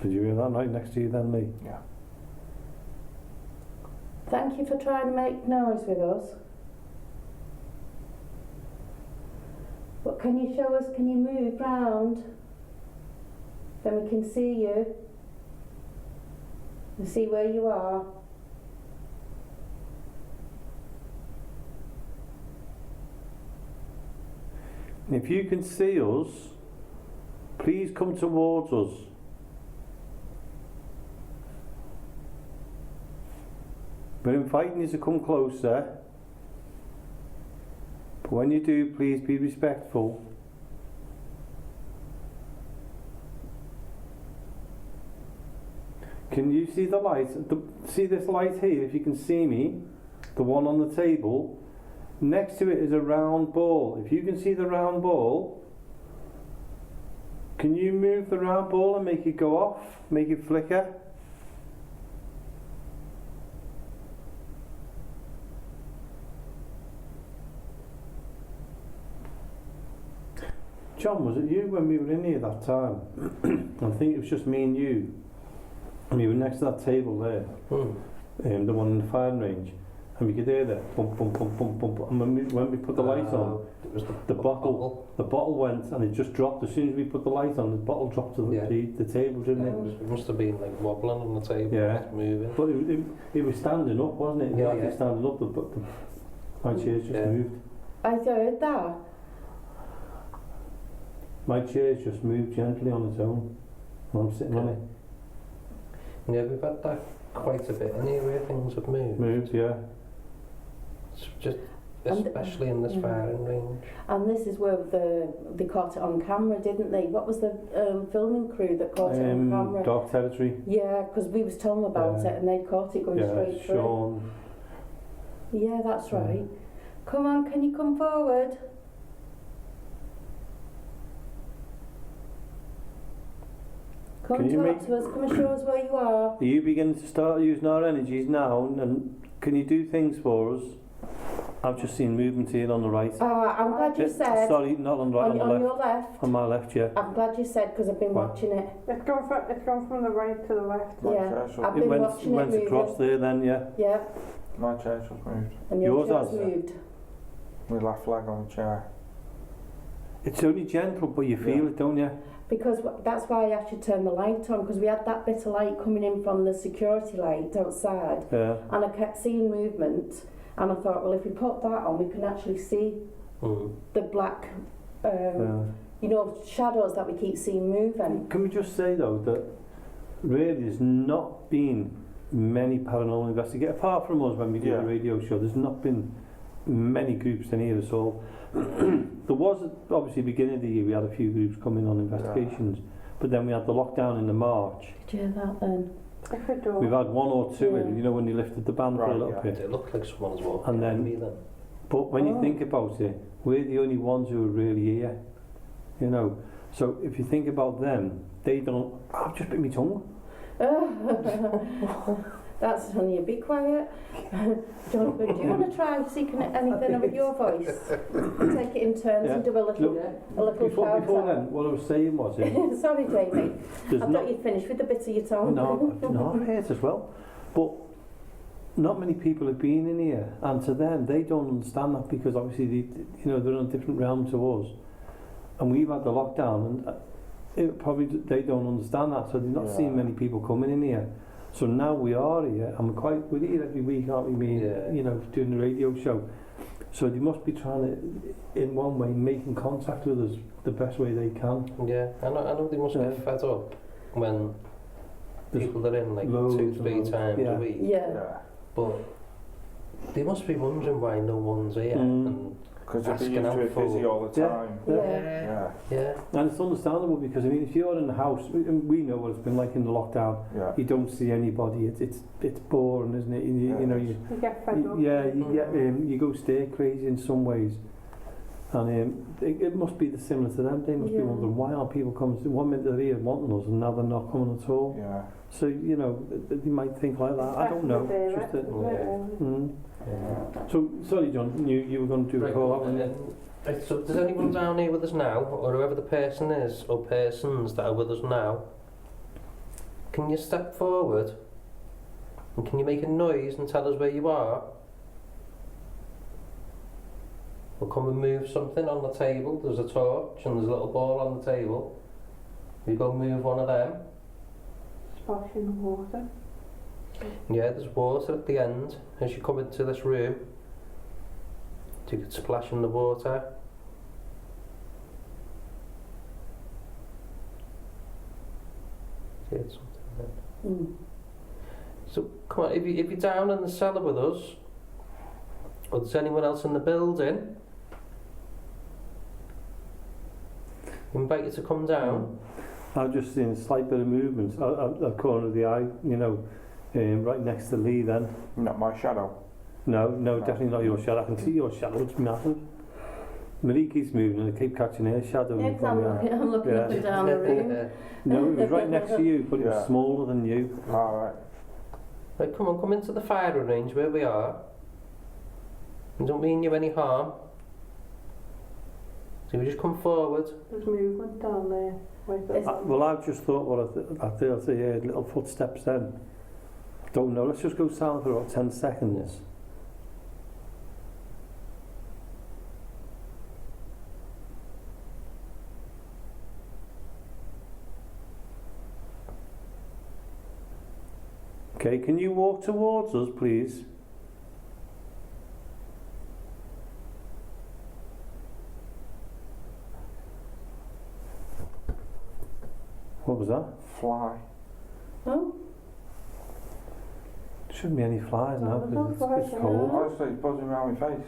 Did you hear that right next to you then, Lee? Yeah. Thank you for trying to make noise with us. But can you show us, can you move round? Then we can see you. And see where you are. If you can see us, please come towards us. We're inviting you to come closer. But when you do, please be respectful. Can you see the light? See this light here, if you can see me? The one on the table. Next to it is a round ball. If you can see the round ball, can you move the round ball and make it go off? Make it flicker? John, was it you when we were in here that time? I think it was just me and you. And we were next to that table there, the one in the firing range, and we could hear that bump, bump, bump, bump, bump. And when we put the light on, it was the bottle went and it just dropped. As soon as we put the light on, the bottle dropped to the table, didn't it? It must have been like wobbling on the table, Yeah. moving. But it was standing up, wasn't it? Yeah, It was standing up, my chair's just moved. I heard that. My chair's just moved gently on its own. And I'm sitting on it. Yeah, we've had that quite a bit in here where things have moved. Moved, yeah. It's just, especially in this firing range. And this is where they caught it on camera, didn't they? What was the filming crew that caught it on camera? Dark Territory. Yeah, because we was telling them about it and they caught it going straight through. Sean. Yeah, that's right. Come on, can you come forward? Come Can and you talk to us, come and show us where you are. Are you beginning to start using our energies now? And can you do things for us? I've just seen movement here on the right. I'm glad you said. Sorry, not on the right, on the on left. your left. On my left, yeah. I'm glad you said because I've been watching it. It's gone from the right to the left. Yeah, I've been It watching went it across there then, yeah. Yeah, My chair's just moved. and your Yours chair's has. moved. My left leg on the chair. It's only gentle, but you feel it, don't you? Because that's why I actually turned the light on, because we had that bit of light coming in from the security light outside, Yeah. and I kept seeing movement, and I thought, well, if we put that on, we can actually see the black, shadows that we keep seeing moving. Can we just say though that really there's not been many paranormal investigators, apart from us when we do the radio show, there's not been many groups in here at all. There was obviously beginning of the year we had a few groups coming on investigations, but then we had the lockdown in the March. Did you hear that then? We've had one or two in, you know, when you lifted the ban for a little bit. It looked like someone was walking And then, me then. but when you think about it, we're the only ones who are really here, you know. So if you think about them, they don't. I've just bit my tongue. That's honey, be quiet. Jonathan, do you want to try seeking anything with your voice? Take it in turns and do a little Before shout then, what I was saying was, sorry, Jamie. I thought you'd finished with the bit of your tongue. no, I hate as well. But not many people have been in here, and to them, they don't understand that because obviously, they're in a different realm to us, and we've had the lockdown, and they don't understand that, so they're not seeing many people coming in here. So now we are here, and we're here every week, aren't we? Doing the radio show. So they must be trying to, in one way, making contact with us the best way they can. Yeah, I know they must get fed up when people are in like 2-3 times a week. Yeah. But they must be wondering why no one's here. And Because if asking you're out used to it busy for... all the time. Yeah. And it's understandable because, I mean, if you're in the house, we know what it's been like in the lockdown. Yeah. You don't see anybody. It's boring, isn't it? You know, you get fed up. Yeah, you go stir crazy in some ways. And it must be similar to them. They must be wondering, why aren't people coming? 1 minute they're here wanting us and now they're not coming at all. Yeah. So, you know, they might think like that. I don't know. Just So, sorry, John, you were going to do a call out. So, does anyone down here with us now, or whoever the person is, or persons that are with us now, can you step forward and can you make a noise and tell us where you are? We'll come and move something on the table. There's a torch and there's a little ball on the table. You go move one of them. Splashing the water. Yeah, there's water at the end as you come into this room. So you could splash in the water. See, it's something there. So come on, if you're down in the cellar with us, or there's anyone else in the building, we invite you to come down. I've just seen a slight bit of movement at the corner of the eye, you know, right next to Lee then. Not my shadow. No, definitely not your shadow. I can see your shadow, it's massive. Marie keeps moving and I keep catching her shadow. Yeah, I'm looking up and down the room. No, it was right next to you, but it was smaller than you. Alright. Right, come into the firing range where we are. I don't mean you any harm. So we just come forward. There's movement down there. Well, I've just thought I feel I heard little footsteps then. Don't know, let's just go silent for about 10 seconds. Okay, can you walk towards us, please? What was that? Fly. Oh? There shouldn't be any flies now no because it's cold. Honestly, it's buzzing around my face.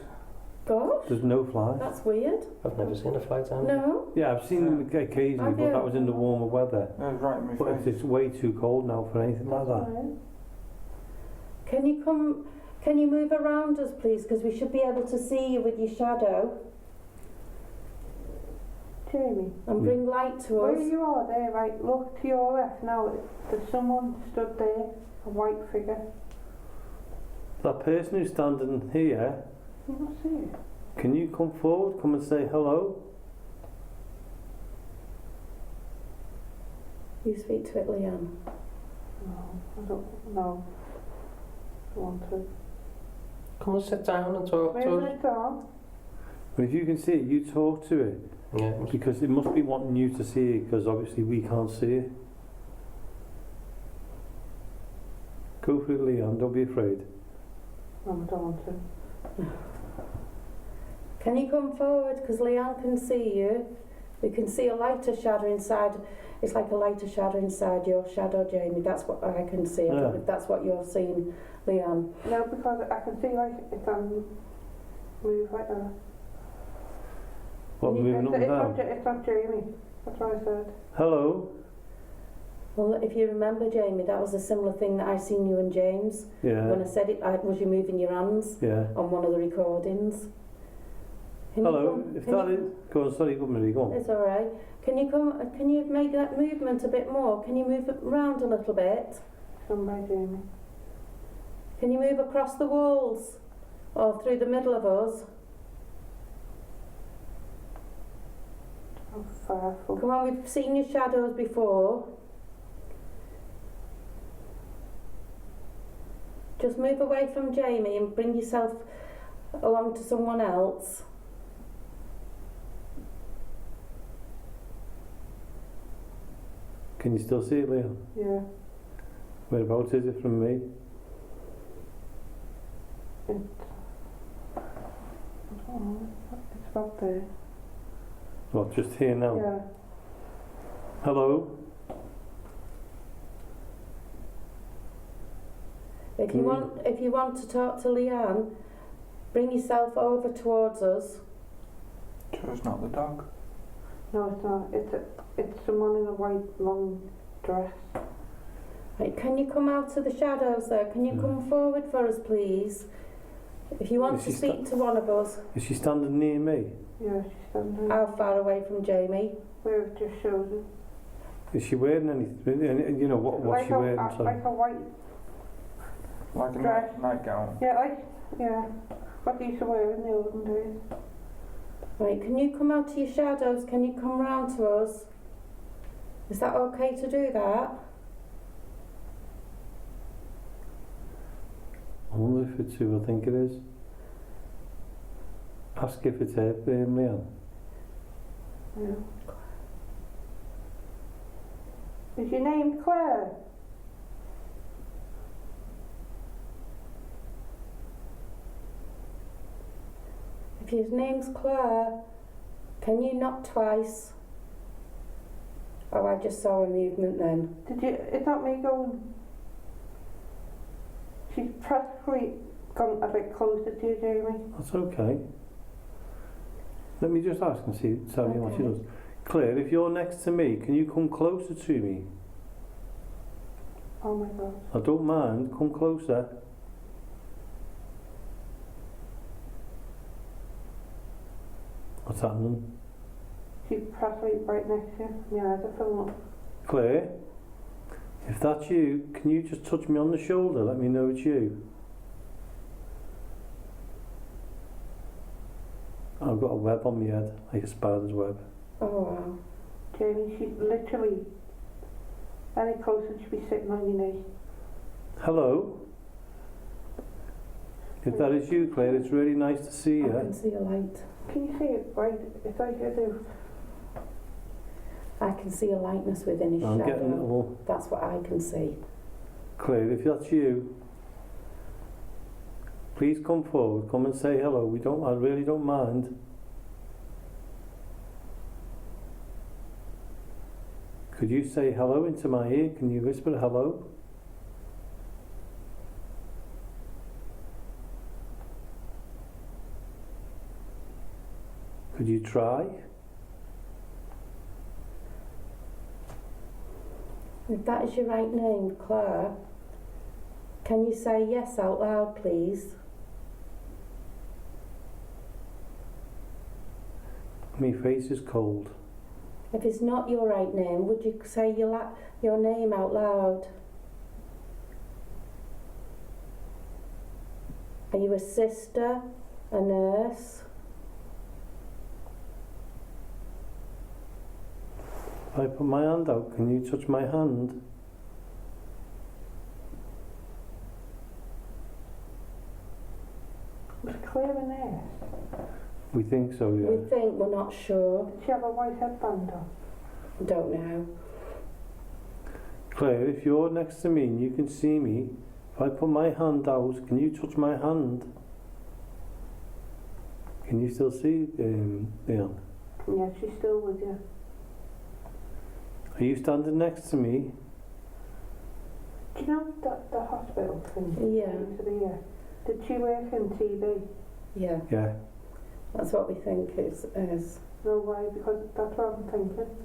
Gosh. There's no flies. That's weird. I've never seen a fly down here. No. Yeah, I've seen them occasionally, but that was in the warmer weather. It was right in my But face. it's way too cold now for anything like that. Can you move around us, please? Because we should be able to see you with your shadow. Jamie. And bring light to us. Where you are there, right, look to your left now. There's someone stood there, a white figure. That person who's standing here, You not see it? can you come forward, come and say hello? You speak to it, Leanne. No, I don't know. I want to. Come and sit down and talk to Where's us. it gone? But if you can see it, you talk to it. Yeah. Because it must be wanting you to see it, because obviously we can't see it. Go for it, Leanne, don't be afraid. No, I don't want to. Can you come forward? Because Leanne can see you. We can see a lighter shadow inside. It's like a lighter shadow inside your shadow, Jamie. That's what I can see. I don't know if that's what you're seeing, Leanne. No, because I can see like if I move like that. What, moving up and down? It's not Jamie. That's what I said. Hello? Well, if you remember, Jamie, that was a similar thing that I seen you and James. Yeah. When I said it, was you moving your hands on one of the recordings. Hello, if that is... Go on, sorry, go on, Marie, go on. It's all right. Can you make that movement a bit more? Can you move it around a little bit? Done by Jamie. Can you move across the walls or through the middle of us? Oh, fireful. Come on, we've seen your shadows before. Just move away from Jamie and bring yourself along to someone else. Can you still see it, Leanne? Yeah. Whereabouts is it from me? It's about there. Well, just here now. Yeah. Hello? If you want to talk to Leanne, bring yourself over towards us. So it's not the dog? No, it's not. It's someone in a white long dress. Right, can you come out of the shadows there? Can you come forward for us, please? If you want to speak to one of us. Is she standing near me? Yeah, she's standing. How far away from Jamie? Where it just shows it. Is she wearing anything? You know, what's like she wearing? Like a white Like a dress. nightgown? Yeah. What they used to wear in the olden days. Right, can you come out to your shadows? Can you come round to us? Is that okay to do that? I wonder if it's who I think it is. Ask if it's her, Leanne. Yeah. Is your name Claire? If your name's Claire, can you knock twice? Oh, I just saw a movement then. It's not me going. She's practically gone a bit closer to you, Jamie. That's okay. Let me just ask and tell me what she does. Claire, if you're next to me, can you come closer to me? Oh my God. I don't mind, come closer. What's happening? She's practically right next to you. My eyes are filling up. Claire, if that's you, can you just touch me on the shoulder? Let me know it's you. I've got a web on my head, like a spider's web. Oh wow. Jamie, she's literally any closer, she'd be sitting on your knee. Hello? If that is you, Claire, it's really nice to see you. I can see a light. Can you see it? Right, it's like I do. I can see a lightness within his shadow. That's what I can see. Claire, if that's you, please come forward, come and say hello. I really don't mind. Could you say hello into my ear? Can you whisper hello? Could you try? If that is your right name, Claire, can you say yes out loud, please? My face is cold. If it's not your right name, would you say your name out loud? Are you a sister, a nurse? If I put my hand out, can you touch my hand? Was Claire a nurse? We think so, yeah. We think, we're not sure. Did she have a white headband on? Don't know. Claire, if you're next to me and you can see me, if I put my hand out, can you touch my hand? Can you still see, Leanne? Yeah, she's still with you. Are you standing next to me? Do you know the hospital thing? Yeah. Did she work in TV? Yeah. Yeah. That's what we think it is. No way, because that's what I'm thinking.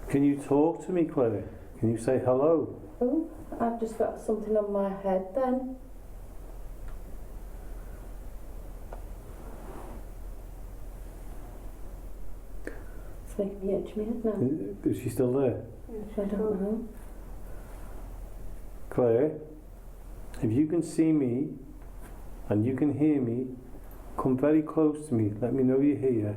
Can you talk to me, Claire? Can you say hello? Oh, I've just got something on my head then. It's making me itch my head now. Is she still there? I don't know. Claire, if you can see me and you can hear me, come very close to me. Let me know you're here.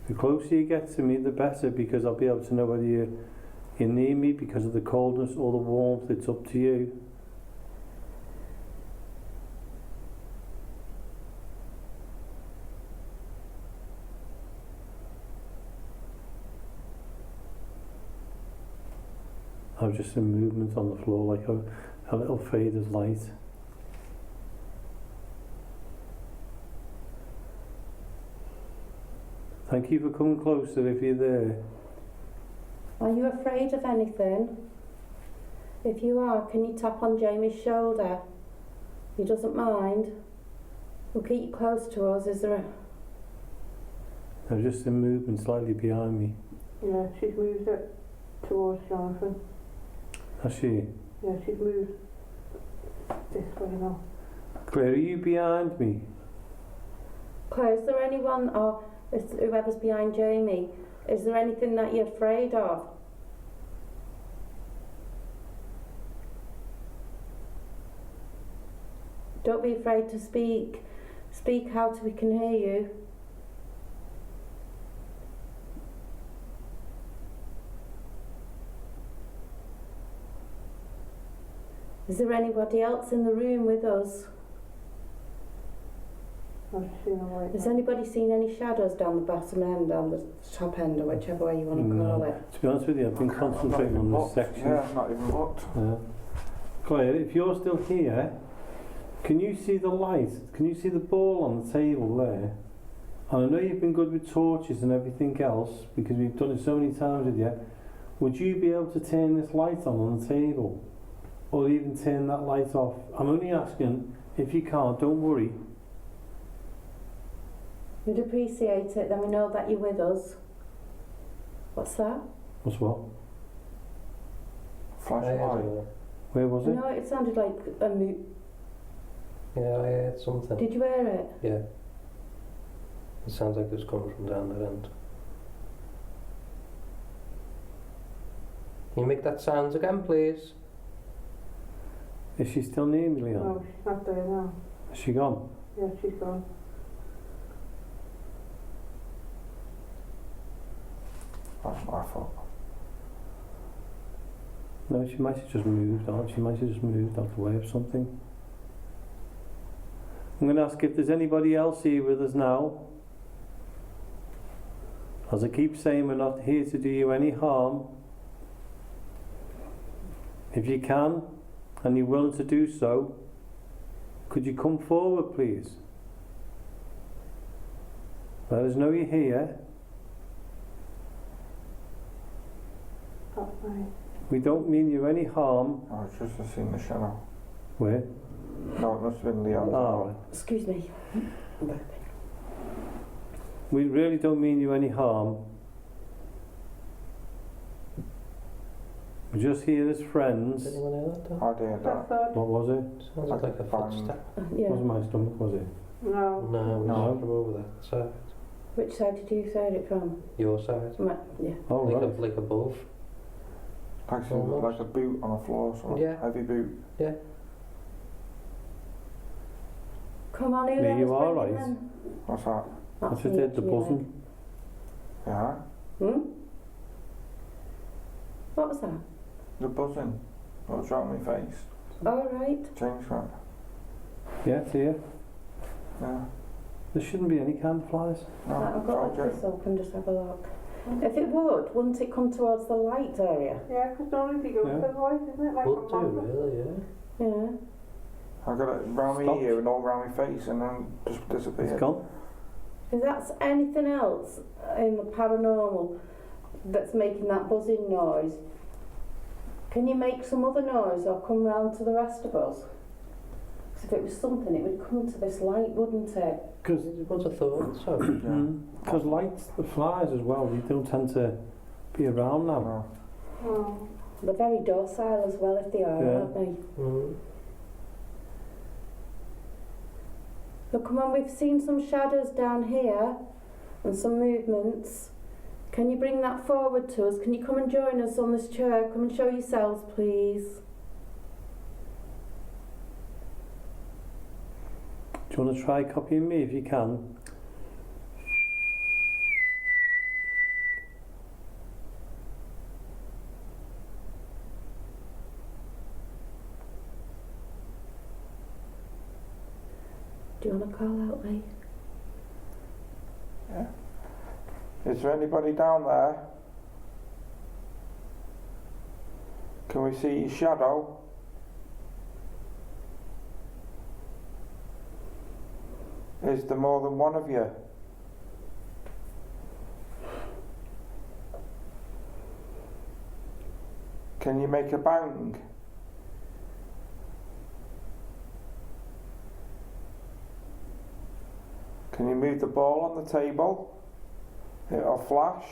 The closer you get to me, the better, because I'll be able to know whether you're near me because of the coldness or the warmth. It's up to you. I've just seen movement on the floor, like a little fade of light. Thank you for coming closer if you're there. Are you afraid of anything? If you are, can you tap on Jamie's shoulder? He doesn't mind. We'll keep you close to us. Is there a... I've just seen movement slightly behind me. Yeah, she's moved it towards Jonathan. Has she? Yeah, she's moved this way now. Claire, are you behind me? Claire, is there anyone, or is whoever's behind Jamie, is there anything that you're afraid of? Don't be afraid to speak. Speak out so we can hear you. Is there anybody else in the room with us? I've seen a white Has man. anybody seen any shadows down the bottom end, down the top end, or whichever way you want to call it? To be honest with you, I've been concentrating on this section. Yeah, I've not even looked. Claire, if you're still here, can you see the light? Can you see the ball on the table there? And I know you've been good with torches and everything else, because we've done it so many times with you. Would you be able to turn this light on the table? Or even turn that light off? I'm only asking. If you can't, don't worry. We'd appreciate it, then we know that you're with us. What's that? What's what? Flashlight. Where was it? No, it sounded like a Yeah, I heard something. Did you hear it? Yeah. It sounds like it was coming from down that end. Can you make that sounds again, please? Is she still near me, Leanne? No, she's not there now. Is she gone? Yeah, she's gone. That's my fault. No, she might have just moved on. She might have just moved out of the way of something. I'm going to ask if there's anybody else here with us now. As I keep saying, we're not here to do you any harm. If you can, and you're willing to do so, could you come forward, please? Let us know you're here. That's fine. We don't mean you any harm. I was just seen the shadow. Where? No, it must have been Leanne's. Right. Excuse me. We really don't mean you any harm. We're just here as friends. Did anyone hear that? I did that. That's What was it? Sounds Like like a a bang. footstep. Yeah. Wasn't my stomach, was it? No. No, we No. just from over that side. Which side did you hear it from? Your side. Yeah. Oh, like, right. like above. Like a boot on a floor, so Yeah. heavy boot. Yeah. Come on, who Yeah, let you us are bring right. him in? What's that? I That's just me did the itching your buzzing. Yeah. leg. What was that? The buzzing. What was wrong with my face? All right. Changed that. Yeah, it's here. Yeah. There shouldn't be any kind of flies. No, I've got told this you. open, just have a look. If it would, wouldn't it come towards the light area? Yeah, because normally they go Yeah. to the light, isn't it? Like Would a do, magnet. really, yeah. Yeah. I got it round my Stopped. ear and all round my face and then just disappeared. It's gone. If that's anything else in the paranormal that's making that buzzing noise, can you make some other noise or come round to the rest of us? 'Cause if it was something, it would come to this light, wouldn't it? Because What's a thought? So, lights, the flies as well, they don't tend to be around now. No. Oh. They're very docile as well if they are, Yeah. aren't they? mm. But come on, we've seen some shadows down here and some movements. Can you bring that forward to us? Can you come and join us on this chair? Come and show yourselves, please. Do you want to try copying me if you can? Do you want to call out, Lee? Yeah. Is there anybody down there? Can we see your shadow? Is there more than one of you? Can you make a bang? Can you move the ball on the table? It'll flash.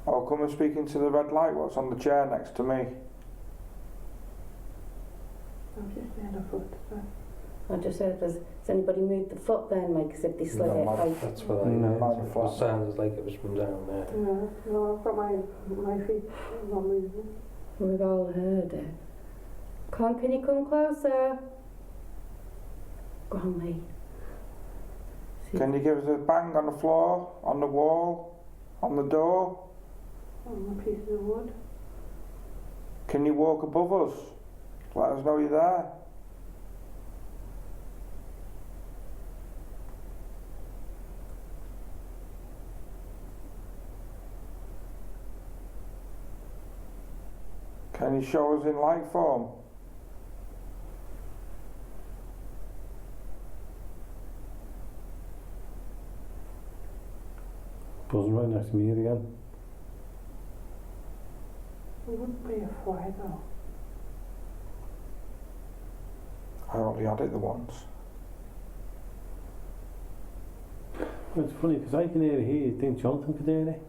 Or come and speak into the red light what's on the chair next to me. I've just made a foot. I just said, has anybody moved the foot then, like as if they slid it? Like, That's what I it sounded like it was from down there. No, I've got my feet not moving. We've all heard it. Can you come closer? Go on, Lee. Can you give us a bang on the floor, on the wall, on the door? On a piece of wood. Can you walk above us? Let us know you're there. Can you show us in light form? Buzzing right next to me again. It wouldn't be a fly though. I only had it the once. Well, it's funny because I can hear it here. You think Jonathan could hear it?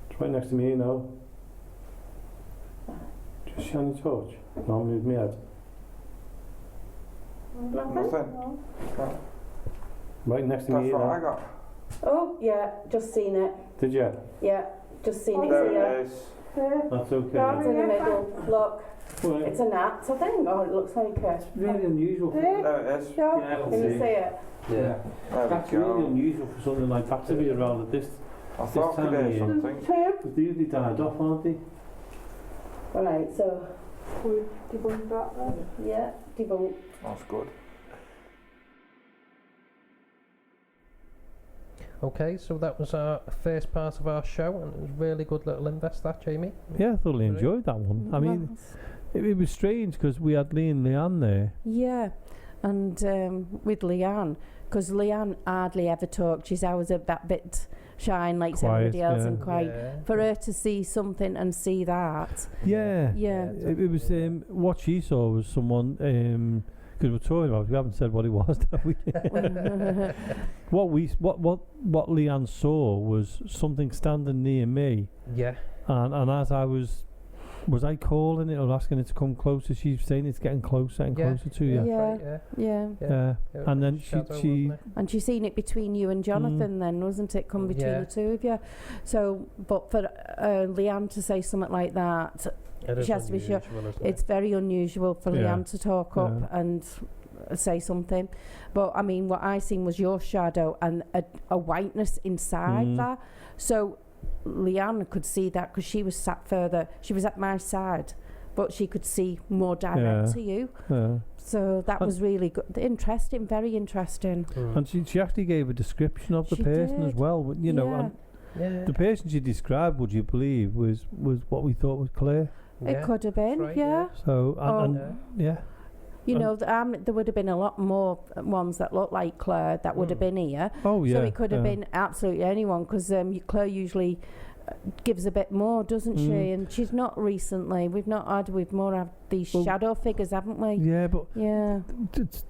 It's right next to me now. Just shiny torch. No, move me head. Nothing. No. Right next to That's me what now. I got. Oh, yeah, just seen it. Did you? Yeah, just seen it There here. it is. That's okay. It's in the middle. Look, Well, it's a gnat, I think. Oh, it looks like it's really unusual. There it is. Yeah, I can Can you see. see it? Yeah. There That's we really go. unusual for something like that to be around at this. I thought time we of did year. something. Because they usually died off, aren't they? Right, so, We debunk that then. yeah, debunk. That's good. Okay, so that was our first part of our show, and it was a really good little invest, that, Jamie. Yeah, I thoroughly enjoyed that one. I mean, it was strange because we had Lee and Leanne there. Yeah, and with Leanne, because Leanne hardly ever talked. She's always a that bit shy and likes Quiet, everybody else yeah. and quiet. Yeah. For her to see something and see that, Yeah. yeah. It was what she saw was someone because we're talking about. We haven't said what it was, have we? what Leanne saw was something standing near me, Yeah. and as I was I calling it or asking it to come closer? She's saying it's getting closer and closer to you. Yeah. Right, Yeah. yeah. And then Shadow, she wasn't it? And she's seen it between you and Jonathan then, wasn't it? Come between Yeah. the two of you. So, but for Leanne to say something like that, It is she has to be sure. unusual, isn't It's very unusual for Yeah. Leanne to talk up and say something. But I mean, what I seen was your shadow and a whiteness inside that. So Leanne could see that because she was sat further. She was at my side, but she could see more direct to you. Yeah. So that was really good. Interesting, very interesting. And she actually gave a description of the She person as did. well. You know, and the person she described, would you believe, was what we thought was Claire. It could have been, right, yeah. So yeah. You know, there would have been a lot more ones that looked like Claire that would have been here. Oh yeah. So it could have been absolutely anyone because Claire usually gives a bit more, doesn't she? And she's not recently. We've more had these shadow figures, haven't we? Yeah, but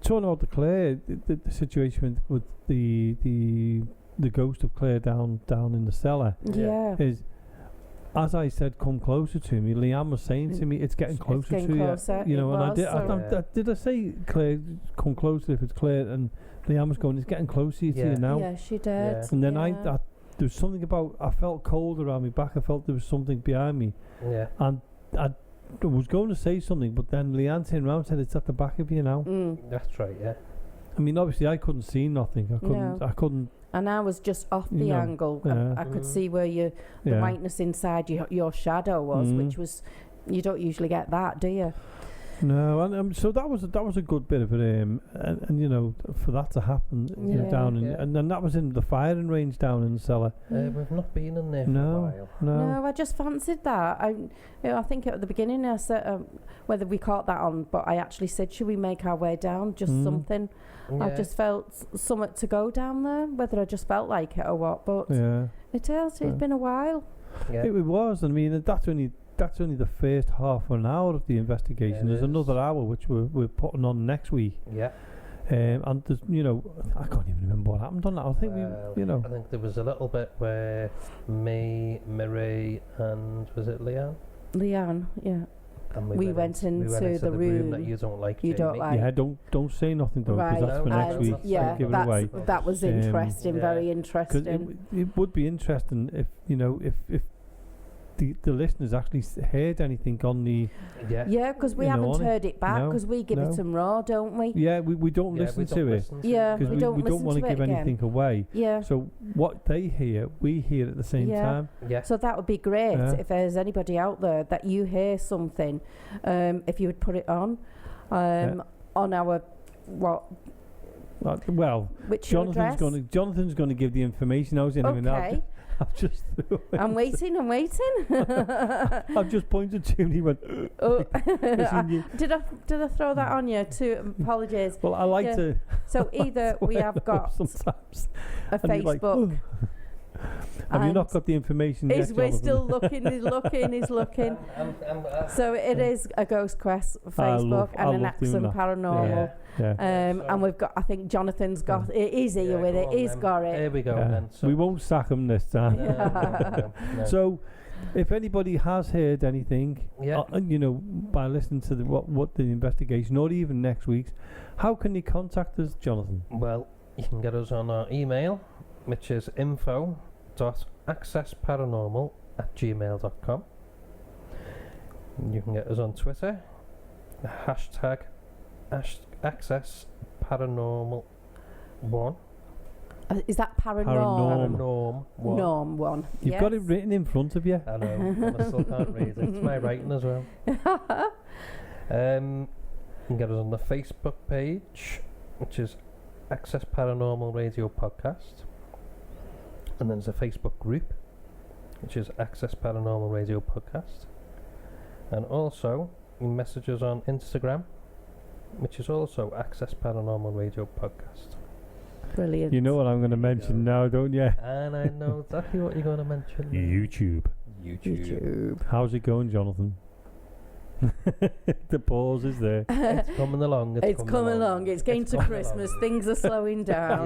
talking about the Claire, the situation with the ghost of Claire down in the cellar. Yeah. Is, as I said, come closer to me. Leanne was saying to me, "It's getting closer to closer. you." You know, It and was, did I say, Claire, come closer if it's Claire? And Leanne was going, "It's getting closer to you now." Yeah, she did. Yeah. And then there was something about, I felt cold around my back. I felt there was something behind me. Yeah. And I was going to say something, but then Leanne turned around and said, "It's at the back of you now." That's right. Yeah. I mean, obviously, I couldn't see nothing. I couldn't. And I was just off the angle. I could see where the whiteness inside your shadow was, which was, you don't usually get that, do you? No, and so that was a good bit of it, and you know, for that to happen down in, and then that was in the firing range down in the cellar. We've not been in there for a while. No, I just fancied that. I think at the beginning I said whether we caught that on, but I actually said, should we make our way down? Just something. I just felt something to go down there, whether I just felt like it or what. But it has. It's been a while. Yeah. It was. I mean, that's only the first half an hour of the investigation. There's another hour which we're putting on next week. Yeah. And there's, you know, I can't even remember what happened on that. I think I think there was a little bit where me, Marie, and was it Leanne? Leanne, yeah. And we went into the room that you don't like. You don't like. Yeah, don't say nothing though, because that's for next week. Yeah, give it away. That was interesting, very interesting. It would be interesting if, you know, if the listeners actually heard anything on the... Yeah, because we haven't heard it back, because we give it some raw, don't we? Yeah, we don't listen to it. Yeah, we don't want to give anything away. Yeah. So what they hear, we hear at the same time. Yeah. So that would be great if there's anybody out there that you hear something, if you would put it on our... What? Well, which Jonathan's going to give the information. I was in okay. I've just I'm waiting. I've just pointed to him and he went, oh. Did I throw that on you too? Apologies. Well, I like to. So either we have got sometimes a Facebook. Have you not got the information yet, we're still looking, he's looking. So it is a Ghost Quest Facebook and an Axiom Paranormal. Yeah. And we've got, I think Jonathan's got it. Is here with it. He's got it. There we go then. So we won't sack him this time. No. So if anybody has heard anything, you know, by listening to what the investigation, or even next week's, how can they contact us, Jonathan? Well, you can get us on our email, which is info.accessparanormal@gmail.com. You can get us on Twitter, #AccessParanormal1. Is that paranorm? Norm 1. You've got it written in front of you. I know, but I still can't read it. It's my writing as well. You can get us on the Facebook page, which is Access Paranormal Radio Podcast. And then there's a Facebook group, which is Access Paranormal Radio Podcast. And also, you can message us on Instagram, which is also Access Paranormal Radio Podcast. Brilliant. You know what I'm going to mention now, don't you? And I know exactly what you're going to mention. YouTube. How's it going, Jonathan? The pause is there. It's coming along. It's coming along. It's getting to Christmas. Things are slowing down.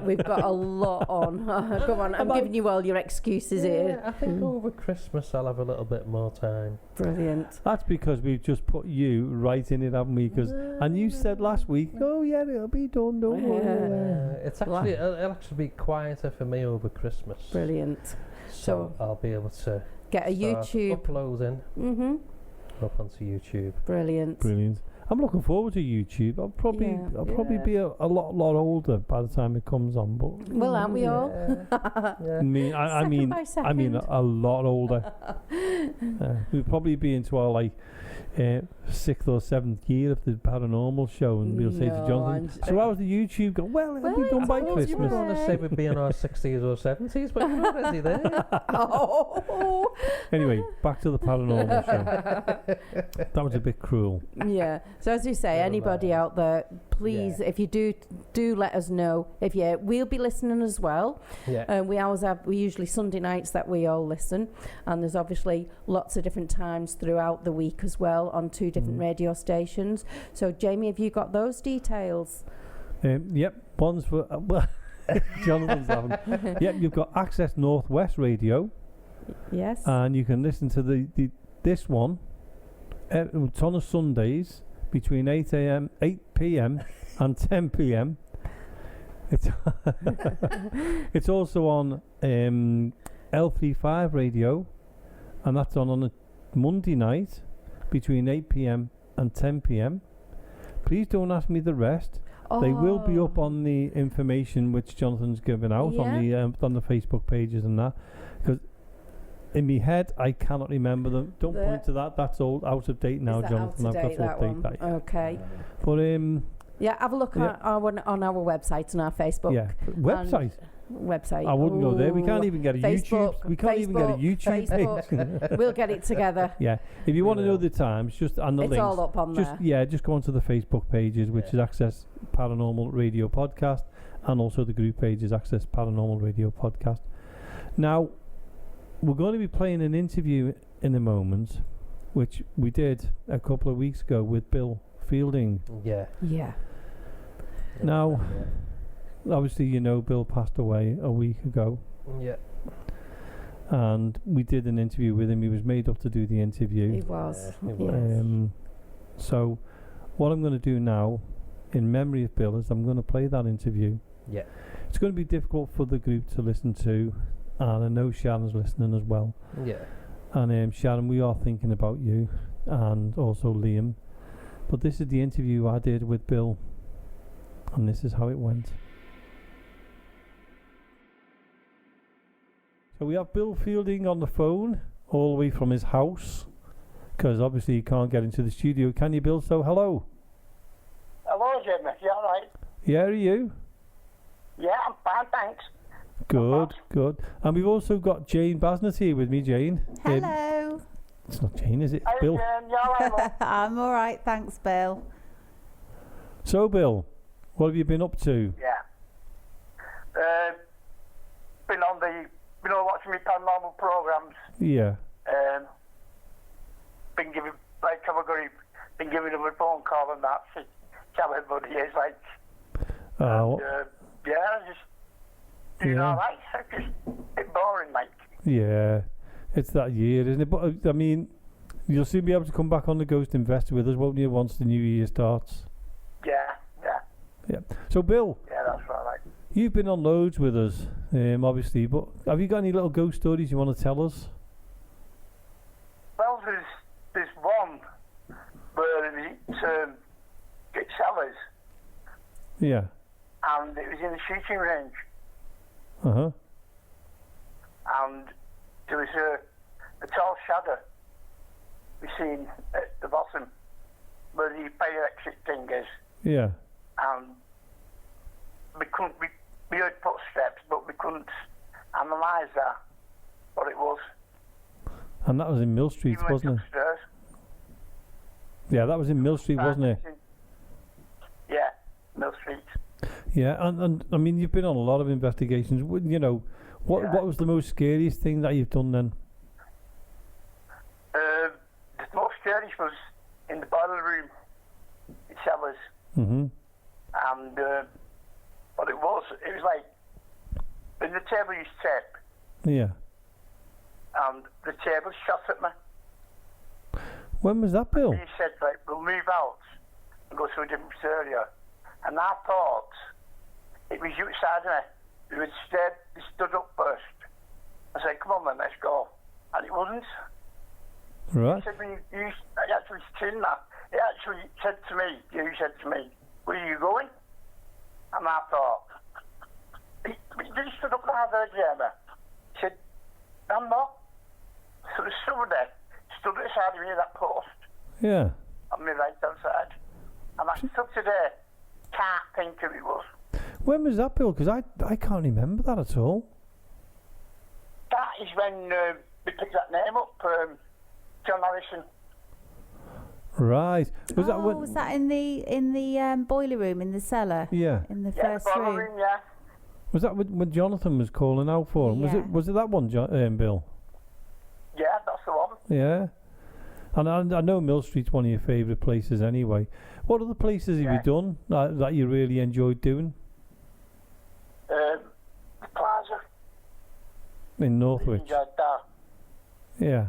We've got a lot on. Come on, I'm giving you all your excuses here. I think over Christmas I'll have a little bit more time. Brilliant. That's because we've just put you right in it, haven't we? And you said last week, oh yeah, it'll be done, don't worry. It'll actually be quieter for me over Christmas. Brilliant. So I'll be able to get a YouTube uploading. Up onto YouTube. Brilliant. I'm looking forward to YouTube. I'll probably be a lot older by the time it comes on. But well, aren't we all? I mean, I mean a lot older. We'll probably be into our 6th or 7th year of the paranormal show, and we'll say to Jonathan, so how was the YouTube go? Well, it'll be done by Christmas. You were going to say we'd be in our 60s or 70s, but you're already there. Anyway, back to the paranormal show. That was a bit cruel. Yeah. So as you say, anybody out there, please, if you do let us know. We'll be listening as well. Yeah. We usually Sunday nights that we all listen, and there's obviously lots of different times throughout the week as well on 2 different radio stations. So Jamie, have you got those details? Yep. One's for Jonathan's having. Yep. You've got Access Northwest Radio. Yes. And you can listen to this one. It's on a Sundays between 8 p.m. and 10 p.m. It's also on L35 Radio, and that's on a Monday night between 8 p.m. and 10 p.m. Please don't ask me the rest. They will be up on the information which Jonathan's given out on the Facebook pages and that, because in my head, I cannot remember them. Don't point to that. That's all out of date now, Jonathan. Out of date, I've got to update that. Okay. But yeah, have a look on our website and our Facebook. Yeah, website. I wouldn't go there. We can't even get a Facebook, YouTube. We can't even get a YouTube page. We'll get it together. Yeah. If you want to know the times, just and the links. It's all up on there. Yeah, just go onto the Facebook pages, which is Access Paranormal Radio Podcast, and also the group page is Access Paranormal Radio Podcast. Now, we're going to be playing an interview in a moment, which we did a couple of weeks ago with Bill Fielding. Yeah. Now, obviously, you know, Bill passed away a week ago. Yeah. And we did an interview with him. He was made up to do the interview. He was. So, what I'm going to do now, in memory of Bill, is I'm going to play that interview. Yeah. It's going to be difficult for the group to listen to, and I know Sharon's listening as well. Yeah. And Sharon, we are thinking about you, and also Liam. But this is the interview I did with Bill, and this is how it went. So we have Bill Fielding on the phone, all the way from his house, because obviously he can't get into the studio. Can you, Bill? So hello. Hello, Jimmy. You all right? Yeah, are you? Yeah, I'm fine, thanks. Good. And we've also got Jane Basnett here with me. Jane. Hello. It's not Jane, is it? Hey, Bill. Jane, you all right, love? I'm all right, thanks, Bill. So, Bill, what have you been up to? Yeah. Been on the, watching my paranormal programs. Yeah. Been giving, like, been giving them a phone call and that to tell everybody is like. Just doing all right. It's just a bit boring, like. Yeah, it's that year, isn't it? But I mean, you'll soon be able to come back on the Ghost Investor with us, won't you? Once the new year starts. Yeah. So, Bill. Yeah, that's right. Like. You've been on loads with us, obviously, but have you got any little ghost stories you want to tell us? Well, there's one where it's Helens. Yeah. And it was in the shooting range. Uh-huh. And there was a tall shadow we seen at the bottom where the fire exit thing is. Yeah. And we heard footsteps, but we couldn't analyse that, what it was. And that was in Mill Street, wasn't it? Upstairs. Yeah, that was in Mill Street, wasn't it? Yeah, Mill Street. Yeah, and I mean, you've been on a lot of investigations. You know, what was the most scariest thing that you've done then? The most scariest was in the boiler room in Cellars. Mm-hmm. And what it was like, when the table used to tip. Yeah. And the table shot at me. When was that, Bill? He said, like, we'll move out and go to a different area. And I thought it was you outside of me who had stood up first. I said, come on then, let's go. And it wasn't. Right. He said, I actually seen that. He actually said to me, where are you going? And I thought, he stood up there, Jamie. He said, I'm not. So there's somebody stood at the side of me, that post. Yeah. On my right hand side. And I stood today, can't think who it was. When was that, Bill? Because I can't remember that at all. That is when we picked that name up, John Harrison. Right. Was that in the boiler room in the cellar? Yeah. In the first room. Yeah. Was that when Jonathan was calling out for him? Yeah. Was it that one, Bill? Yeah, that's the one. Yeah. And I know Mill Street's one of your favourite places anyway. What other places have you done that you really enjoyed doing? The Plaza. In Northwich. Enjoyed that. Yeah.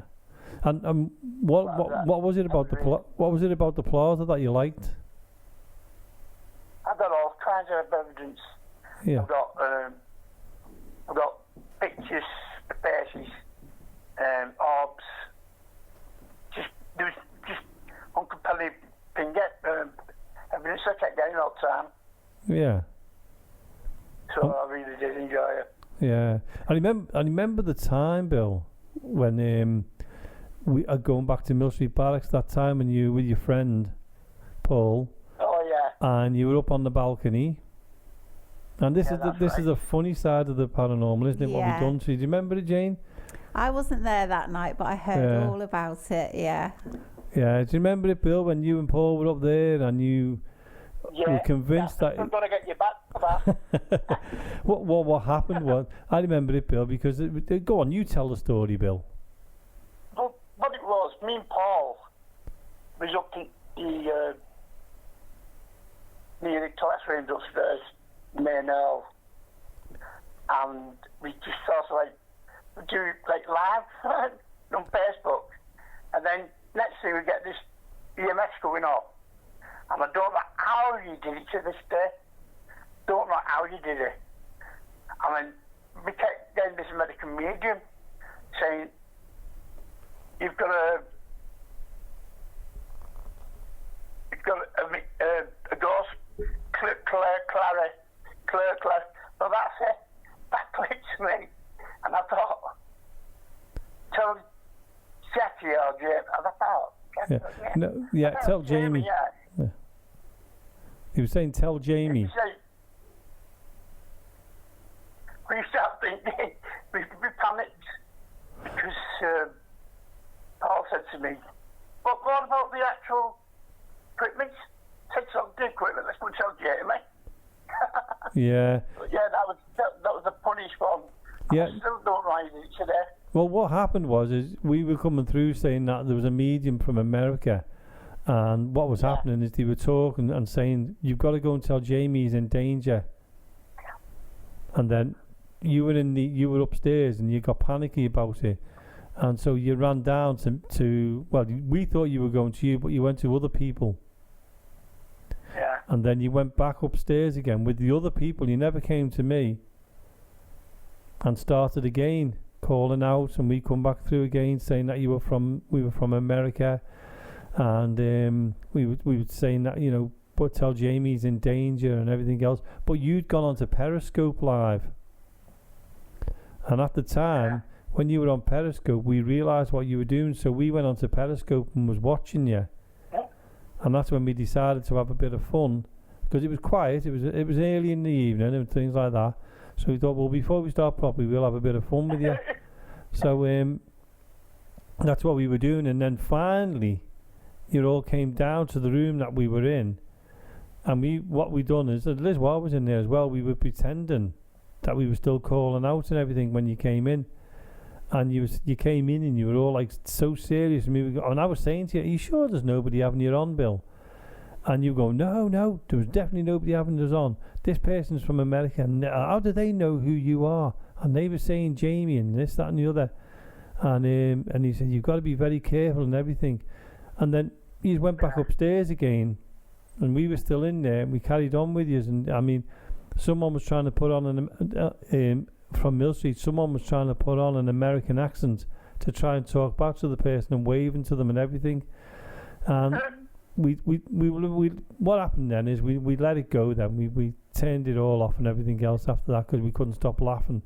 And what was it about the Plaza that you liked? I've got all kinds of evidence. Yeah. I've got pictures, faces, orbs. There was just uncompelling thing. Evidence I kept getting all the time. Yeah. So I really did enjoy it. Yeah. I remember the time, Bill, when we are going back to Mill Street Barracks that time when you were with your friend Paul. Oh yeah. And you were up on the balcony. And this right. is a funny side of the paranormal, isn't it? Yeah. What we've done to you. Do you remember it, Jane? I wasn't there that night, but I heard all about it. Yeah. Yeah. Do you remember it, Bill, when you and Paul were up there and you were convinced that I'm gonna get you back for that. what happened was, I remember it, Bill, because go on, you tell the story, Bill. Well, what it was, me and Paul was up in the near the classrooms upstairs, main hall, and we just sort of like do like live on Facebook, and then next thing we get this EMS going on, and I don't know how you did it to this day. Don't know how you did it. I mean, we kept getting this American medium saying, you've got a ghost, Claire. So that's it. That clicked to me. And I thought, tell Jackie or Jim. And I thought, tell Jamie. Yeah. He was saying, tell Jamie. We started thinking, we panicked because Paul said to me, "But what about the actual equipment? Take some of the equipment, let's go tell Jamie." Yeah. But yeah, that was the punish one. Yeah. I still don't know it today. Well, what happened was we were coming through saying that there was a medium from America, and what was happening is they were talking and saying, "You've got to go and tell Jamie he's in danger." And then you were upstairs and you got panicky about it, and so you ran down to well, we thought you were going to you, but you went to other people. Yeah. And then you went back upstairs again with the other people. You never came to me. And started again, calling out, and we come back through again saying that we were from America, and we were saying that, you know, but tell Jamie he's in danger and everything else. But you'd gone on to Periscope Live. And at the time, when you were on Periscope, we realised what you were doing, so we went on to Periscope and was watching you. And that's when we decided to have a bit of fun, because it was quiet, it was early in the evening and things like that. So we thought, well, before we start properly, we'll have a bit of fun with you. So that's what we were doing. And then finally, you all came down to the room that we were in. And what we done is, Liz Ward was in there as well, we were pretending that we were still calling out and everything when you came in. And you came in and you were all like so serious. And I was saying to you, are you sure there's nobody having you on, Bill? And you go, no, there was definitely nobody having us on. This person's from America, and how do they know who you are? And they were saying Jamie and this, that and the other. And he said, you've got to be very careful and everything. And then he went back upstairs again, and we were still in there, and we carried on with you. And I mean, someone was trying to put on from Mill Street, someone was trying to put on an American accent to try and talk back to the person and waving to them and everything. And we what happened then is we let it go then. We turned it all off and everything else after that, because we couldn't stop laughing.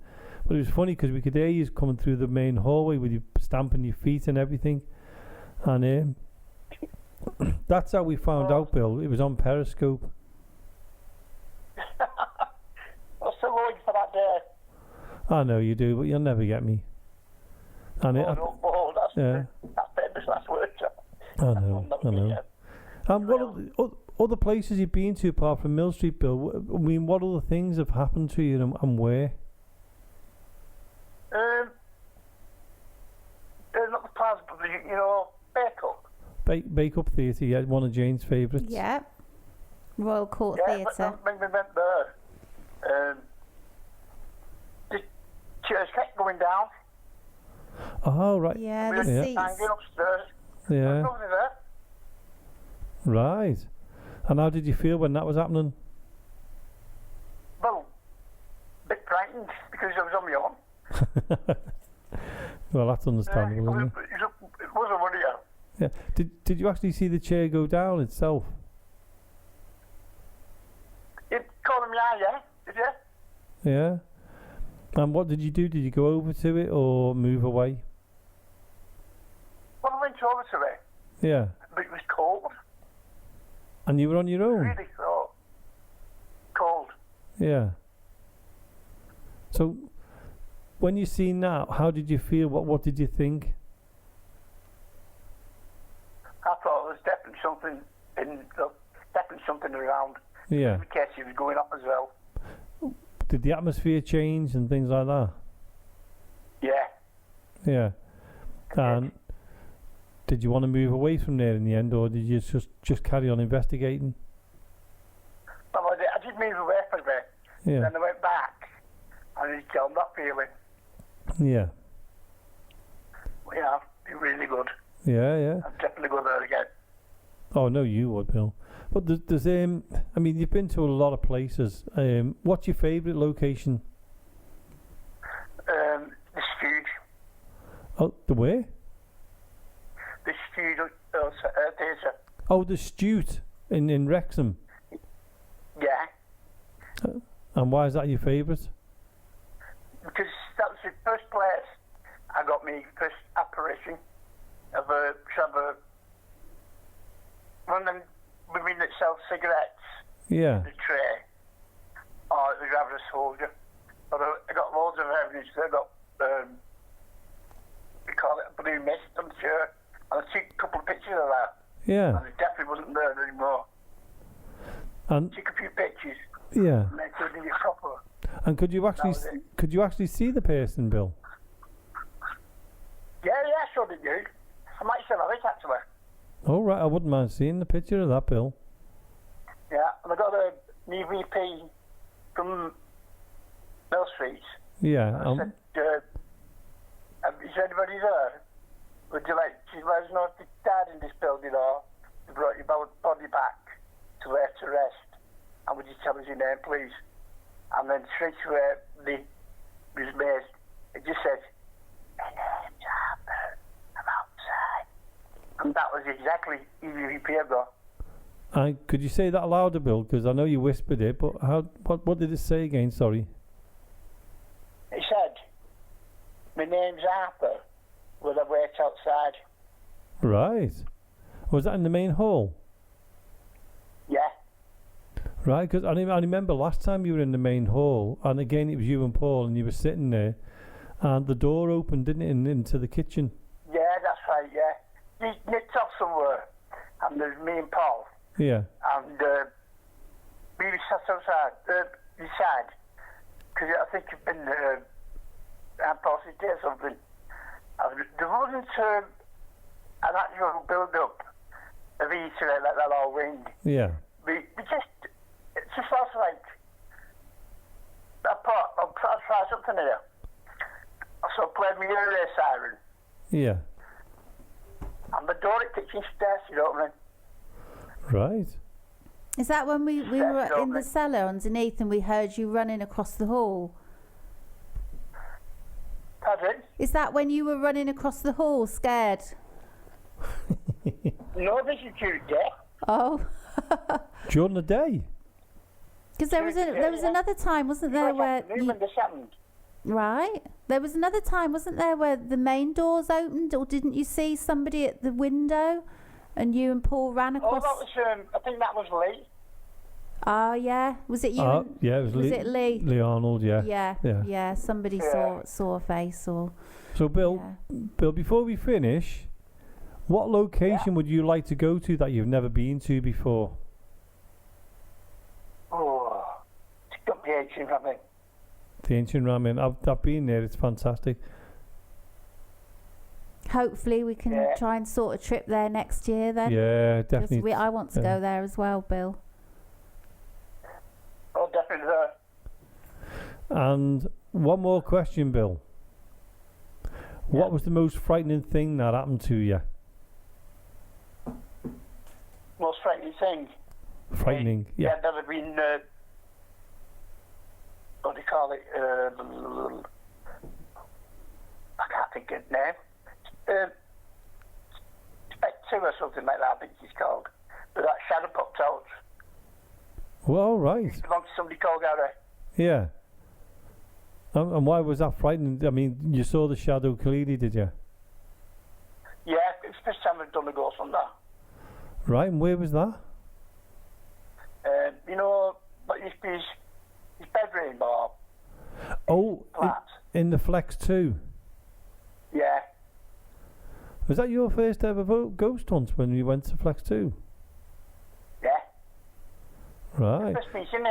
But it was funny because we could hear you coming through the main hallway with you stamping your feet and everything. And that's how we found out, Bill. It was on Periscope. I'm still waiting for that day. I know you do, but you'll never get me. And that's famous last word. I know. And what other places you've been to apart from Mill Street, Bill? I mean, what other things have happened to you and where? Not the plaza, but Bake Up. Bake Up Theatre, yeah, one of Jane's favourites. Yeah. Royal Court Theatre. When we went there, the chairs kept going down. Oh, right. Yeah, we the seats. Hanging upstairs. Yeah. Nobody there. Right. And how did you feel when that was happening? Well, a bit frightened because I was on my own. Well, that's understandable, isn't it? It was a worry. Yeah. Did you actually see the chair go down itself? It caught me eye, yeah? Did you? Yeah. And what did you do? Did you go over to it or move away? went over to it. Yeah. But it was cold. And you were on your own? Really cold. Yeah. So, when you seen that, how did you feel? What did you think? I thought there was definitely something around. Yeah. In case he was going up as well. Did the atmosphere change and things like that? Yeah. Yeah. And did you want to move away from there in the end, or did you just carry on investigating? Well, I did move away for a bit. Yeah. Then I went back, and it's still not feeling. Yeah. Yeah, it's really good. Yeah. I'd definitely go there again. Oh, no, you would, Bill. But there's I mean, you've been to a lot of places. What's your favourite location? The Stewed. Oh, the where? The Stewed theatre. Oh, the Stewed in Wrexham. Yeah. And why is that your favourite? Because that was the first place I got my first apparition of one of them women that sell cigarettes. Yeah. The tray. Oh, it was rather a soldier. But I got loads of evidence. I got, we call it a blue mist, I'm sure. And I took a couple of pictures of that. Yeah. And it definitely wasn't there anymore. And took a few pictures. Yeah. And then did it proper. And could you actually see the person, Bill? Yeah, I sure did, you. I might still have it, actually. Oh, right, I wouldn't mind seeing the picture of that, Bill. Yeah, and I got an EVP from Mill Street. Yeah. I said, is anybody there? Would you like to let us know if you died in this building or you brought your body back to lay to rest? And would you tell us your name, please? And then straight away, was amazed. It just said, "My name's Harper. I'm outside." And that was exactly EVP I got. Could you say that louder, Bill? Because I know you whispered it, but what did it say again? Sorry. It said, "My name's Harper. Will I wait outside?" Right. Was that in the main hall? Yeah. Right, because I remember last time you were in the main hall, and again it was you and Paul, and you were sitting there, and the door opened, didn't it, into the kitchen? Yeah, that's right, yeah. He nipped off somewhere, and there's me and Paul. Yeah. And we sat outside, inside, because I think you've been City or something. There wasn't an actual build-up of eating it like that all ring. Yeah. It's just also like, I'll try something here. So I played my ear siren. Yeah. And the door at kitchen stairs, you know what I mean? Right. Is that when we were in the cellar underneath and we heard you running across the hall? Pardon? Is that when you were running across the hall, scared? No, this is during the day. Oh. During the day? Because there was another time, wasn't there, where... Right. There was another time, wasn't there, where the main doors opened, or didn't you see somebody at the window and you and Paul ran across... Oh, that was, I think that was Lee. Oh, yeah. Was it you? Yeah, it was Lee. Was it Lee? Lee Arnold, yeah. Yeah, somebody saw a face or... So, Bill, before we finish, what location would you like to go to that you've never been to before? Oh, it's got the ancient ramen. The ancient ramen. I've been there. It's fantastic. Hopefully we can try and sort a trip there next year then. Yeah, definitely. I want to go there as well, Bill. Oh, definitely there. And one more question, Bill. What was the most frightening thing that happened to you? Most frightening thing? Frightening, yeah. Yeah, there have been, what do you call it? I can't think of the name. Spectre or something like that, I think it's called. But that shadow popped out. Well, right. It belonged to somebody called Gary. Yeah. And why was that frightening? I mean, you saw the shadow clearly, did you? Yeah, it's first time I've done a ghost hunter. Right, and where was that? You know, what used to be his bedroom bar. Oh, in the Flex 2. Yeah. Was that your first ever ghost hunt when you went to Flex 2? Yeah. Right. First piece in the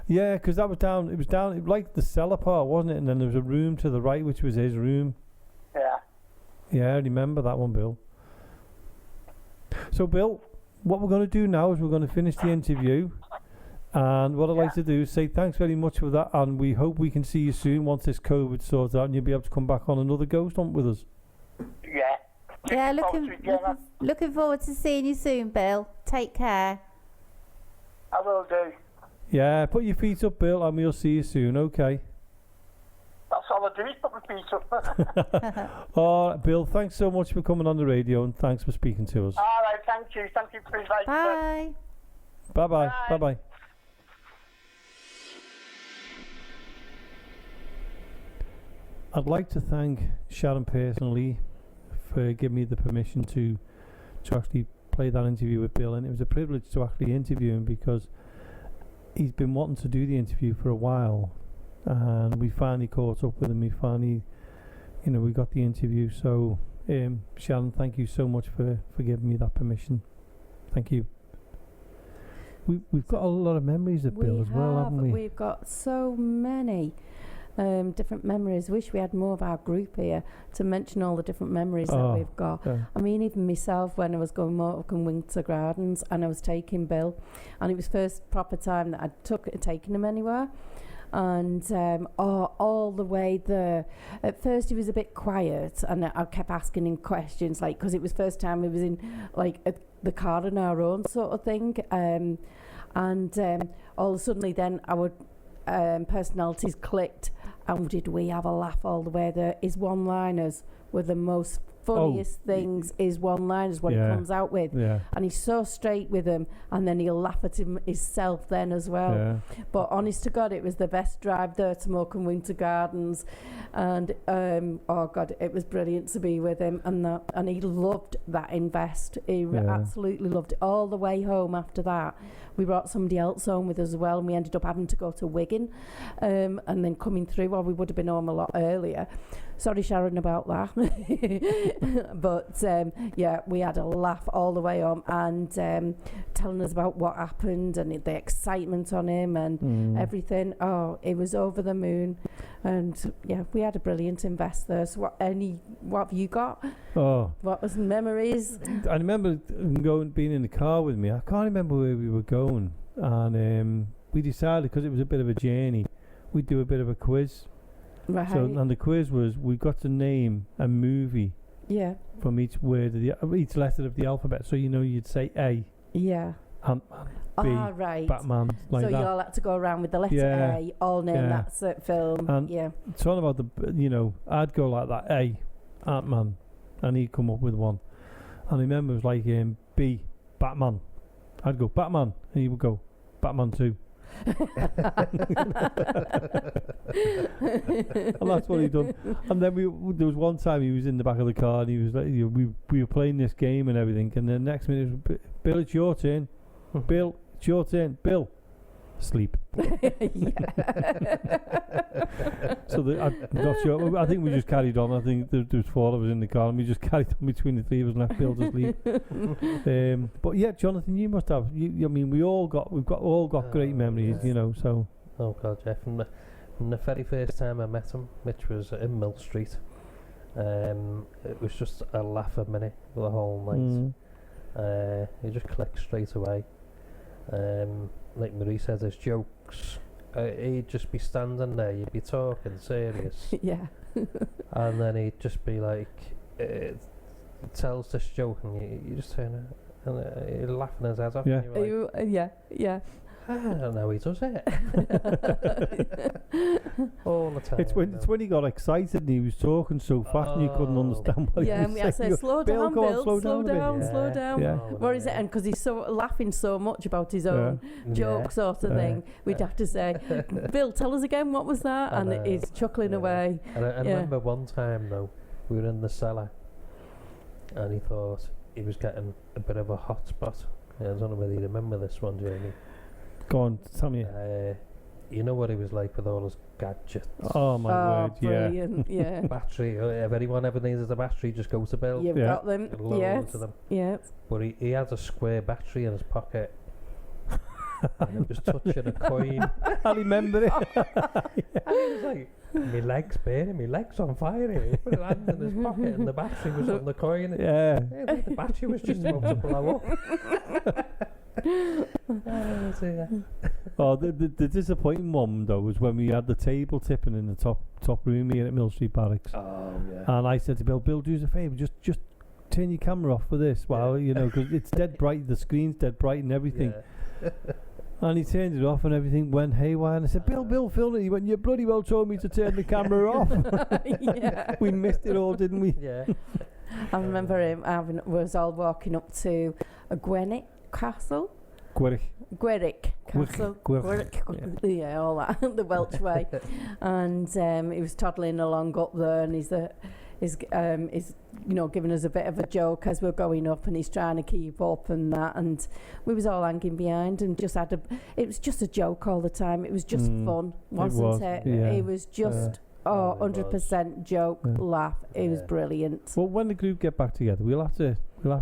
Yeah, because that was down. It was like the cellar part, wasn't it? And then there was a room to the right, which was his room. Yeah. Yeah, I remember that one, Bill. So, Bill, what we're going to do now is we're going to finish the interview. And what I'd like to do is say thanks very much for that. And we hope we can see you soon once this COVID sorts out and you'll be able to come back on another ghost hunt with us. Yeah. Yeah, looking forward to seeing you soon, Bill. Take care. I will do. Yeah, put your feet up, Bill, and we'll see you soon, okay? That's all I do is put my feet up. All right, Bill, thanks so much for coming on the radio and thanks for speaking to us. All right, thank you. Thank you for inviting me. Bye. Bye-bye. Bye-bye. I'd like to thank Sharon personally for giving me the permission to actually play that interview with Bill, and it was a privilege to actually interview him because he's been wanting to do the interview for a while, and we finally caught up with him. We finally, we got the interview. So, Sharon, thank you so much for giving me that permission. Thank you. We've got a lot of memories of Bill as well, haven't we? We've got so many different memories. Wish we had more of our group here to mention all the different memories that we've got. Yeah. I mean, even myself, when I was going Morecambe Winter Gardens and I was taking Bill, and it was first proper time that I'd taken him anywhere. And all the way there, at first he was a bit quiet, and I kept asking him questions, like, because it was first time he was in like the car on our own sort of thing, and all of a sudden then our personalities clicked, and did we have a laugh all the way there. His one-liners were the most funniest things, his one-liners, what he comes out with, and he's so straight with them, and then he'll laugh at himself then as well. But honest to God, it was the best drive there to Morecambe Winter Gardens, and oh God, it was brilliant to be with him, and he loved that invest. He absolutely loved it. All the way home after that, we brought somebody else home with us as well, and we ended up having to go to Wigan, and then coming through, well, we would have been home a lot earlier. Sorry, Sharon, about that. But we had a laugh all the way home, and telling us about what happened and the excitement on him and everything. Oh, it was over the moon, and we had a brilliant invest there. So what have you got? Oh, what was memories? I remember being in the car with me. I can't remember where we were going, and we decided, because it was a bit of a journey, we'd do a bit of a quiz. Right. So, and the quiz was, we got to name a movie from each word of each letter of the alphabet. So you'd say A. Yeah. Ant-Man. B. Right. Batman. Like so that. you all had to go around with the letter A, all name that film. And talking about I'd go like that, A, Ant-Man, and he'd come up with one. And I remember it was like B, Batman. I'd go Batman, and he would go Batman 2. And that's what he done. And then there was one time he was in the back of the car, and he was like, we were playing this game and everything, and then next minute it was, Bill, it's your turn. Bill, it's your turn. Bill, sleep. So I'm not sure. I think we just carried on. I think there was 4 of us in the car, and we just carried on between the 3 of us and left Bill to sleep. But yeah, Jonathan, you must have. I mean, we've all got great memories, So. Oh God, yeah. From the very first time I met him, which was in Mill Street, it was just a laugh a minute the whole night. He just clicked straight away. Like Marie said, his jokes, he'd just be standing there, you'd be talking serious, and then he'd just be like, tells this joke, and you just turn and you're laughing his head off. And you're like, I don't know, he does it all the time. It's when he got excited and he was talking so fast and you couldn't understand what he was saying. And we had to say, slow down, Bill, slow down. Yeah. What is it? And because he's so laughing so much about his own joke sort of thing, we'd have to say, Bill, tell us again, what was that? And he's chuckling away. And I remember one time though, we were in the cellar, and he thought he was getting a bit of a hot spot. I don't know whether you remember this one, Jamie. Go on, tell me. You know what he was like with all his gadgets. Oh my word, brilliant, yeah. Battery. If anyone ever needs a battery, just go to Bill. You've got them. Yes. Yes. But he had a square battery in his pocket. And it was touching a coin. I remember it. And he was like, my leg's burning, my leg's on fire here. He put his hand in his pocket and the battery was on the coin. Yeah. The battery was just about to blow up. Oh, the disappointing one though was when we had the table tipping in the top room here at Mill Street Barracks. Oh yeah. And I said to Bill, do us a favour, just turn your camera off for this. Well, you know, because it's dead bright, the screen's dead bright and everything. Yeah. And he turned it off and everything went haywire. And I said, Bill, film it. He went, you bloody well told me to turn the camera off. Yeah. We missed it all, didn't we? Yeah. I remember him was all walking up to a Gwenwick Castle. Gwerrick Castle. Gwerrick. Yeah, all that, the Welsh way. And he was toddling along up there, and he's you know, giving us a bit of a joke as we're going up, and he's trying to keep up and that, and we was all hanging behind and just it was just a joke all the time. It was just fun, wasn't it? Yeah. It was just 100% joke, laugh. It was brilliant. Well, when the group get back together, we'll have to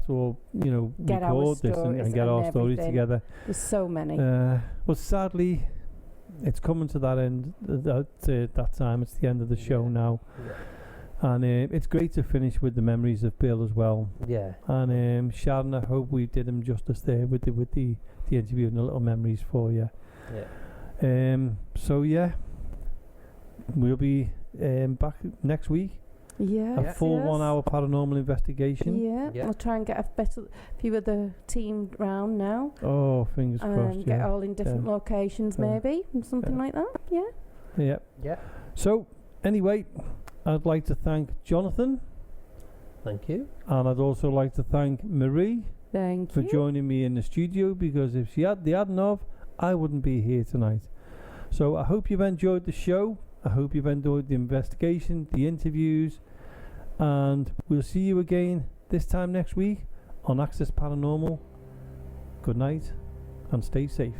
all, you know, get record this and get our stories together. There's so many. Well, sadly, it's coming to that end. That time, it's the end of the show now. Yeah. And it's great to finish with the memories of Bill as well. Yeah. And Sharon, I hope we did him justice there with the interview and the little memories for you. Yeah. So yeah, we'll be back next week. Yeah. A full 1 hour paranormal investigation. Yeah. I'll try and get a few of the team round now. Oh, fingers crossed. Get all in different locations, maybe, and something like that. Yeah. Yeah. Yeah. So anyway, I'd like to thank Jonathan. Thank you. And I'd also like to thank Marie. Thank for you. joining me in the studio, because if she hadn't of, I wouldn't be here tonight. So I hope you've enjoyed the show. I hope you've enjoyed the investigation, the interviews, and we'll see you again this time next week on Access Paranormal. Good night and stay safe.